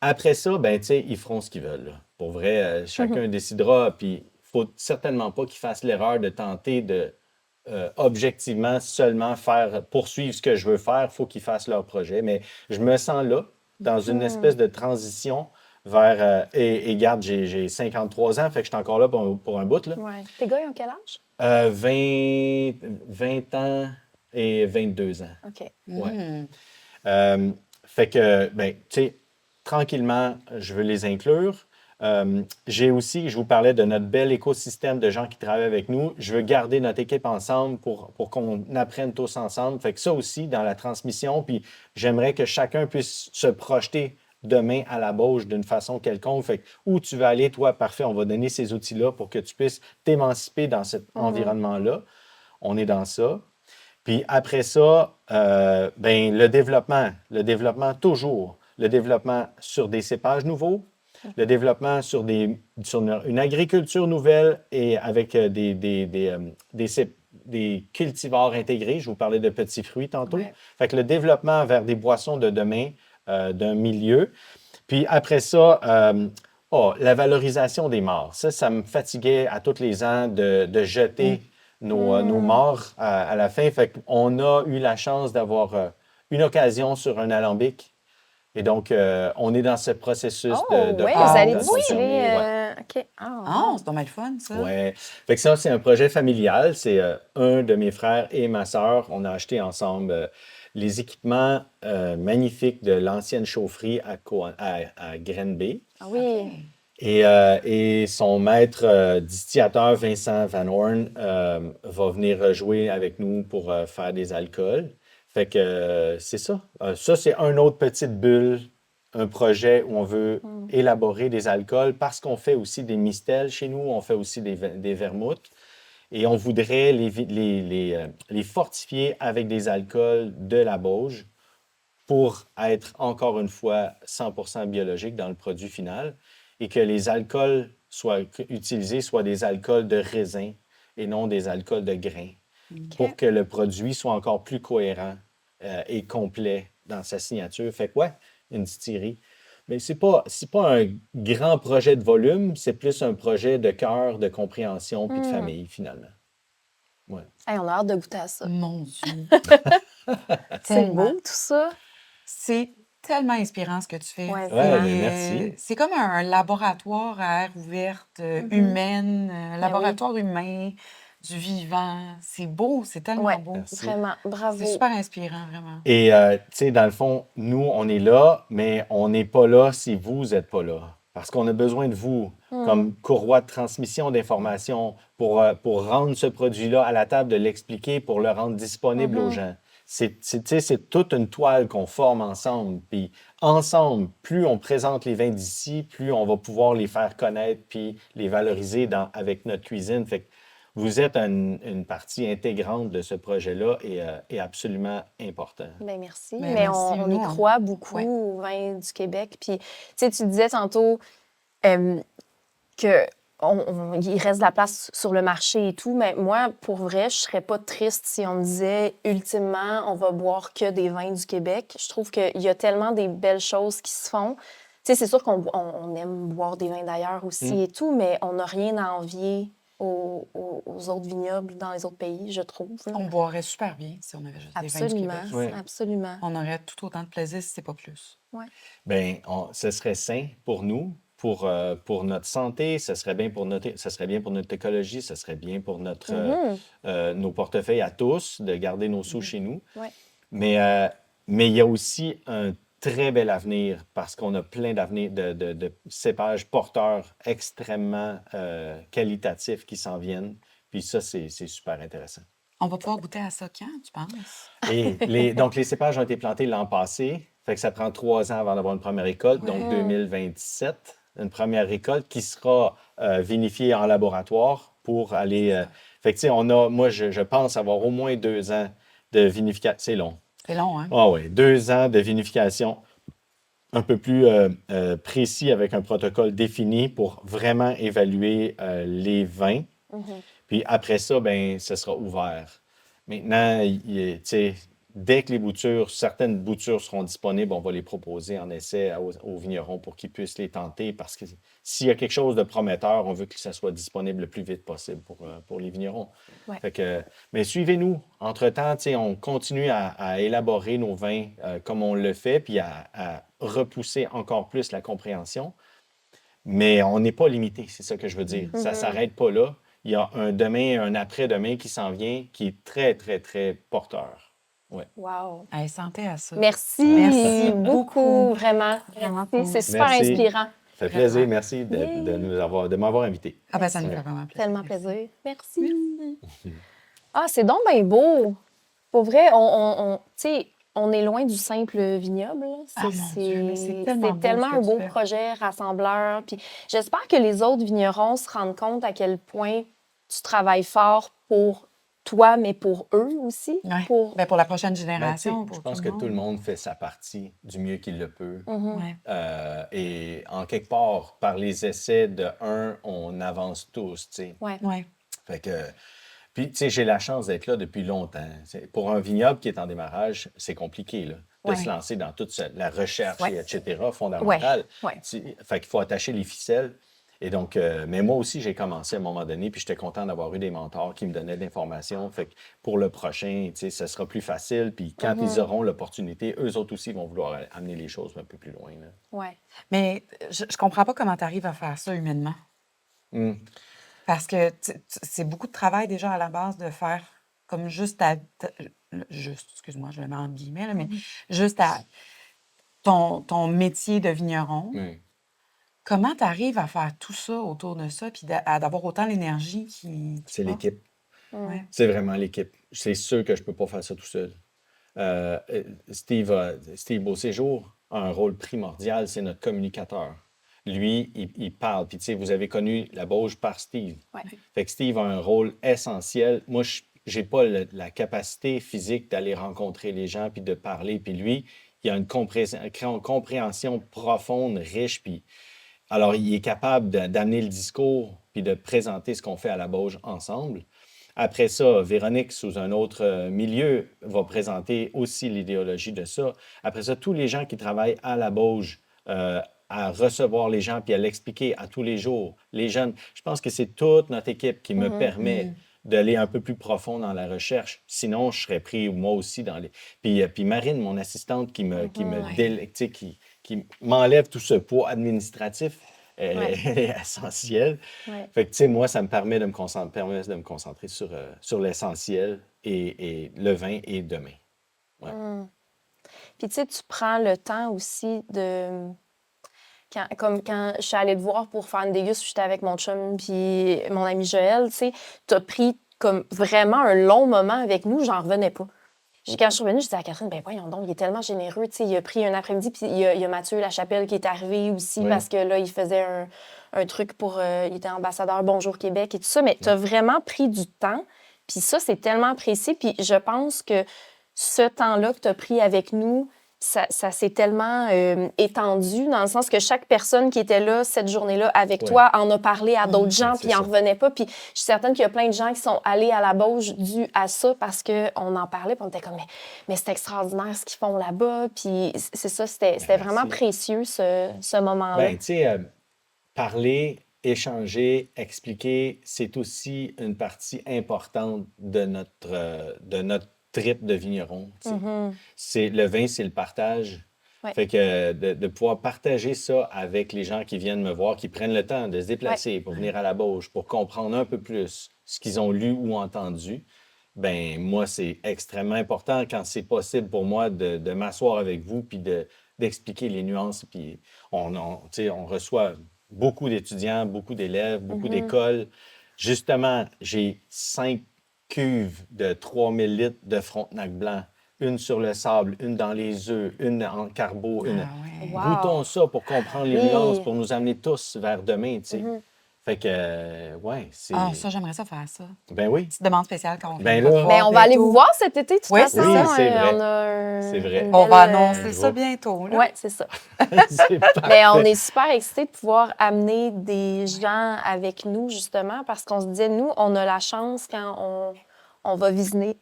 Après ça, ben, tu sais, ils feront ce qu'ils veulent. Là. Pour vrai, chacun décidera. Puis, il faut certainement pas qu'ils fassent l'erreur de tenter de objectivement seulement poursuivre ce que je veux faire. Il faut qu'ils fassent leur projet. Mais je me sens là, dans une espèce de transition vers. Et garde, j'ai 53 ans, fait que je suis encore là pour un bout. Là. Ouais. Tes gars, ils ont quel âge? 20 ans et 22 ans. OK. Ouais. Fait que, ben, tu sais, tranquillement, je veux les inclure. J'ai aussi, je vous parlais de notre bel écosystème de gens qui travaillent avec nous. Je veux garder notre équipe ensemble pour qu'on apprenne tous ensemble. Fait que ça aussi, dans la transmission, puis j'aimerais que chacun puisse se projeter demain à la Bauge d'une façon quelconque. Fait que où tu veux aller, toi, parfait, on va donner ces outils-là pour que tu puisses t'émanciper dans cet environnement-là. On est dans ça. Puis après ça, ben, le développement toujours, le développement sur des cépages nouveaux, le développement sur une agriculture nouvelle et avec des cultivars intégrés. Je vous parlais de petits fruits tantôt. Ouais. Fait que le développement vers des boissons de demain d'un milieu. Puis après ça, la valorisation des morts. Ça me fatiguait à tous les ans de jeter nos morts à la fin. Fait qu'on a eu la chance d'avoir une occasion sur un alambic. Et donc, on est dans ce processus Oh, de ouais, Ah, vous allez oui. distribuer. ouais. OK. Ah, Ah, wow. c'est pas mal fun, ça. Ouais. Fait que ça, c'est un projet familial. C'est un de mes frères et ma sœur. On a acheté ensemble les équipements magnifiques de l'ancienne chaufferie à Granby. Ah oui. Et son maître distillateur, Vincent Van Horn, va venir jouer avec nous pour faire des alcools. Fait que c'est ça. Ça, c'est une autre petite bulle, un projet où on veut élaborer des alcools parce qu'on fait aussi des mistels chez nous, on fait aussi des vermouths. Et on voudrait les fortifier avec des alcools de la Bauge pour être, encore une fois, 100% biologique dans le produit final et que les alcools utilisés soient des alcools de raisin et non des alcools de grains pour que le produit soit encore plus cohérent et complet dans sa signature. Fait que, ouais, une distillerie. Mais c'est pas un grand projet de volume, c'est plus un projet de cœur, de compréhension puis de famille, finalement. Ouais. Hey, on a hâte de goûter à ça. Mon Dieu. C'est Tellement. beau, tout ça. C'est tellement inspirant ce que tu fais. Ouais, Ouais, ben, vraiment. merci. C'est comme un laboratoire à air ouverte, humaine, un laboratoire humain, du vivant. C'est beau, c'est tellement Ouais, beau. Merci. vraiment. Bravo. C'est super inspirant, vraiment. Et, tu sais, dans le fond, nous, on est là, mais on n'est pas là si vous n'êtes pas là. Parce qu'on a besoin de vous comme courroie de transmission d'informations pour rendre ce produit-là à la table, de l'expliquer, pour le rendre disponible aux gens. Tu sais, c'est toute une toile qu'on forme ensemble. Puis ensemble, plus on présente les vins d'ici, plus on va pouvoir les faire connaître puis les valoriser avec notre cuisine. Fait que vous êtes une partie intégrante de ce projet-là et absolument important. Ben merci. Ben, Mais merci. on Nous, y croit beaucoup ouais. au vin du Québec. Puis, tu sais, tu disais tantôt que il reste de la place sur le marché et tout, mais moi, pour vrai, je serais pas triste si on me disait, ultimement, on va boire que des vins du Québec. Je trouve qu'il y a tellement des belles choses qui se font. Tu sais, c'est sûr qu'on aime boire des vins d'ailleurs aussi et tout, mais on n'a rien à envier aux autres vignobles dans les autres pays, je trouve. là. On boirait super bien si on avait juste des vins du Absolument, Québec. Ouais. absolument. On aurait tout autant de plaisir si c'est pas plus. Bien, ce serait sain pour nous, pour notre santé, ce serait bien pour notre écologie, ce serait bien pour nos portefeuilles à tous, de garder nos sous chez nous. Ouais. Mais il y a aussi un très bel avenir parce qu'on a plein d'avenir de cépages porteurs extrêmement qualitatifs qui s'en viennent. Puis ça, c'est super intéressant. On va pouvoir goûter à ça quand, tu penses? Et donc, les cépages ont été plantés l'an passé. Fait que ça prend 3 ans avant d'avoir une première récolte, donc 2027, une première récolte qui sera vinifiée en laboratoire pour aller. Fait que, tu sais, moi, je pense avoir au moins 2 ans de vinification. C'est long. C'est long, hein? Ah oui, 2 ans de vinification un peu plus précis avec un protocole défini pour vraiment évaluer les vins. Puis après ça, ben, ce sera ouvert. Maintenant, tu sais, dès que certaines boutures seront disponibles, on va les proposer en essai aux vignerons pour qu'ils puissent les tenter parce que s'il y a quelque chose de prometteur, on veut que ça soit disponible le plus vite possible pour les vignerons. Ouais. Fait que, mais suivez-nous. Entre-temps, tu sais, on continue à élaborer nos vins comme on le fait, puis à repousser encore plus la compréhension. Mais on n'est pas limité, c'est ça que je veux dire. Ça ne s'arrête pas là. Il y a un demain et un après-demain qui s'en vient qui est très, très, très porteur. Ouais. Wow. Hey, santé à ça. Merci, Merci beaucoup, beaucoup. vraiment. Vraiment Merci. C'est super Merci. inspirant. Ça fait plaisir. Merci de m'avoir invité. Ah ben, ça nous fait vraiment plaisir. Tellement plaisir. Merci. Ah, c'est donc bien beau. Pour vrai, tu sais, on est loin du simple vignoble. là. Ah, mon Dieu, mais c'est tellement beau ce tellement que un tu beau fais. projet rassembleur. Puis j'espère que les autres vignerons se rendent compte à quel point tu travailles fort pour toi, mais pour eux aussi. Ouais. Pour... Ben, pour la prochaine Ben, tu sais, génération, je pour pense tout que le tout le monde. monde fait sa partie du mieux qu'il le peut. Mhm. Ouais. Et en quelque part, par les essais de un, on avance tous, tu sais. Ouais. Ouais. Fait que, puis, tu sais, j'ai la chance d'être là depuis longtemps. Pour un vignoble qui est en démarrage, c'est compliqué, là, de Ouais. se lancer dans toute la recherche, Ouais. et etc., Ouais. fondamentale. Ouais. Fait qu'il faut attacher les ficelles. Et donc, mais moi aussi, j'ai commencé à un moment donné, puis j'étais content d'avoir eu des mentors qui me donnaient de l'information. Fait que pour le prochain, tu sais, ce sera plus facile. Puis quand ils auront l'opportunité, eux autres aussi vont vouloir amener les choses un peu plus loin, là. Ouais. Mais je comprends pas comment tu arrives à faire ça humainement. Hmm. Parce que c'est beaucoup de travail déjà à la base de faire comme juste juste, excuse-moi, je le mets en guillemets, là, mais juste à ton métier de vigneron. Oui. Comment tu arrives à faire tout ça autour de ça, puis d'avoir autant l'énergie qui C'est passe? l'équipe. Ouais. C'est vraiment l'équipe. C'est sûr que je peux pas faire ça tout seul. Steve Beauséjour a un rôle primordial, c'est notre communicateur. Lui, il parle. Puis, tu sais, vous avez connu la Bauge par Steve. Ouais. Fait que Steve a un rôle essentiel. Moi, je n'ai pas la capacité physique d'aller rencontrer les gens puis de parler. Puis lui, il a une compréhension profonde, riche. Puis, alors, il est capable d'amener le discours puis de présenter ce qu'on fait à la Bauge ensemble. Après ça, Véronique, sous un autre milieu, va présenter aussi l'idéologie de ça. Après ça, tous les gens qui travaillent à la Bauge, à recevoir les gens puis à l'expliquer à tous les jours, les jeunes, je pense que c'est toute notre équipe qui me permet d'aller un peu plus profond dans la recherche. Sinon, je serais pris moi aussi dans les... Puis Marine, mon assistante, qui qui m'enlève tout ce poids administratif, Ouais. elle est essentielle. Ouais. Fait que, tu sais, moi, ça me permet de me concentrer sur l'essentiel et le vin et demain. Ouais. Puis, tu sais, tu prends le temps aussi de... Comme quand je suis allée te voir pour faire une déguste, j'étais avec mon chum puis mon ami Joël, tu sais, t'as pris comme vraiment un long moment avec nous, j'en revenais pas. Quand je suis revenue, je disais à Catherine, ben voyons donc, il est tellement généreux, tu sais, il a pris un après-midi, puis il y a Mathieu Lachapelle qui est arrivé aussi, Oui. parce que là, il faisait un truc pour... il était ambassadeur Bonjour Québec et tout ça, mais t'as vraiment pris du temps, puis ça, c'est tellement apprécié, puis je pense que ce temps-là que t'as pris avec nous, ça s'est tellement étendu, dans le sens que chaque personne qui était là cette journée-là avec Ouais. toi en a parlé à d'autres gens, c'est puis ils en ça. revenaient pas. Puis je suis certaine qu'il y a plein de gens qui sont allés à la Bauge dû à ça, parce qu'on en parlait, puis on était comme, mais c'est extraordinaire ce qu'ils font là-bas. Puis c'est ça, c'était vraiment précieux, ce moment-là. Ben, tu sais, parler, échanger, expliquer, c'est aussi une partie importante de notre trip de vigneron, tu sais. Le vin, c'est le partage. Ouais. Fait que de pouvoir partager ça avec les gens qui viennent me voir, qui prennent le temps de se déplacer pour venir à la Bauge, pour comprendre un peu plus ce qu'ils ont lu ou entendu, ben moi, c'est extrêmement important quand c'est possible pour moi de m'asseoir avec vous puis d'expliquer les nuances. Puis tu sais, on reçoit beaucoup d'étudiants, beaucoup d'élèves, beaucoup d'écoles. Justement, j'ai 5 cuves de 3000 litres de Frontenac blanc. Une sur le sable, une dans les œufs, une en carbo, une... Ah ouais. Wow. Goûtons ça pour comprendre les Oui. nuances, pour nous amener tous vers demain, tu sais. Fait que, ouais, c'est... Ah, ça, j'aimerais ça faire ça. Ben oui, Petite demande spéciale quand on Ben vient là- te voir Mais on va aller bientôt. vous voir cet été, de toute Oui, façon. c'est ça. Oui, c'est vrai. On a C'est vrai. une On va belle, annoncer ça groupe. bientôt, là. Oui, c'est ça. c'est parfait. Mais on est super excités de pouvoir amener des gens avec nous, justement, parce qu'on se disait, nous, on a la chance quand on va visiter,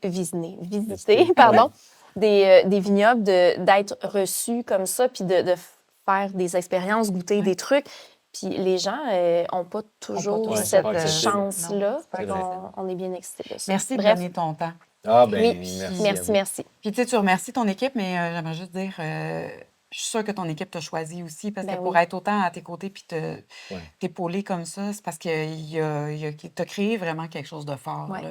pardon, des vignobles, d'être reçus comme ça, puis de faire des expériences, goûter des trucs. Puis les gens n'ont pas toujours toujours cette cette chance-là. non, c'est pas Fait vrai. qu'on est bien excités de ça. Merci de Bref, donner ton temps. Ah, ben, oui, merci. à merci, vous. merci. Puis, tu sais, tu remercies ton équipe, mais j'aimerais juste dire, je suis sûre que ton équipe t'a choisi aussi, parce Ben que pour oui. être autant à tes côtés puis t'épauler comme ça, c'est parce qu'il t'a créé vraiment quelque chose de fort, Ouais. là.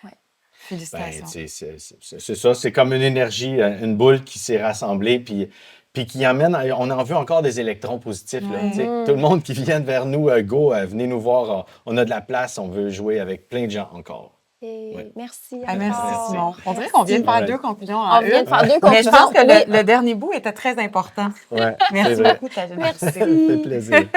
Ouais. Ben, Félicitations. tu sais, c'est ça, c'est comme une énergie, une boule qui s'est rassemblée, puis qui amène, on en veut encore des électrons positifs, là, Ouais. tu sais. Tout le monde qui vient vers nous, go, venez nous voir, on a de la place, on veut jouer avec plein de gens encore. Et Ouais. merci Ah, merci, encore. Simon. On dirait qu'on vient de faire Ouais. deux conclusions en On vient une. de faire deux Mais je pense conclusions. que Oui. le dernier bout était très important. Ouais, Merci c'est vrai. beaucoup de ta Merci. Ça fait plaisir.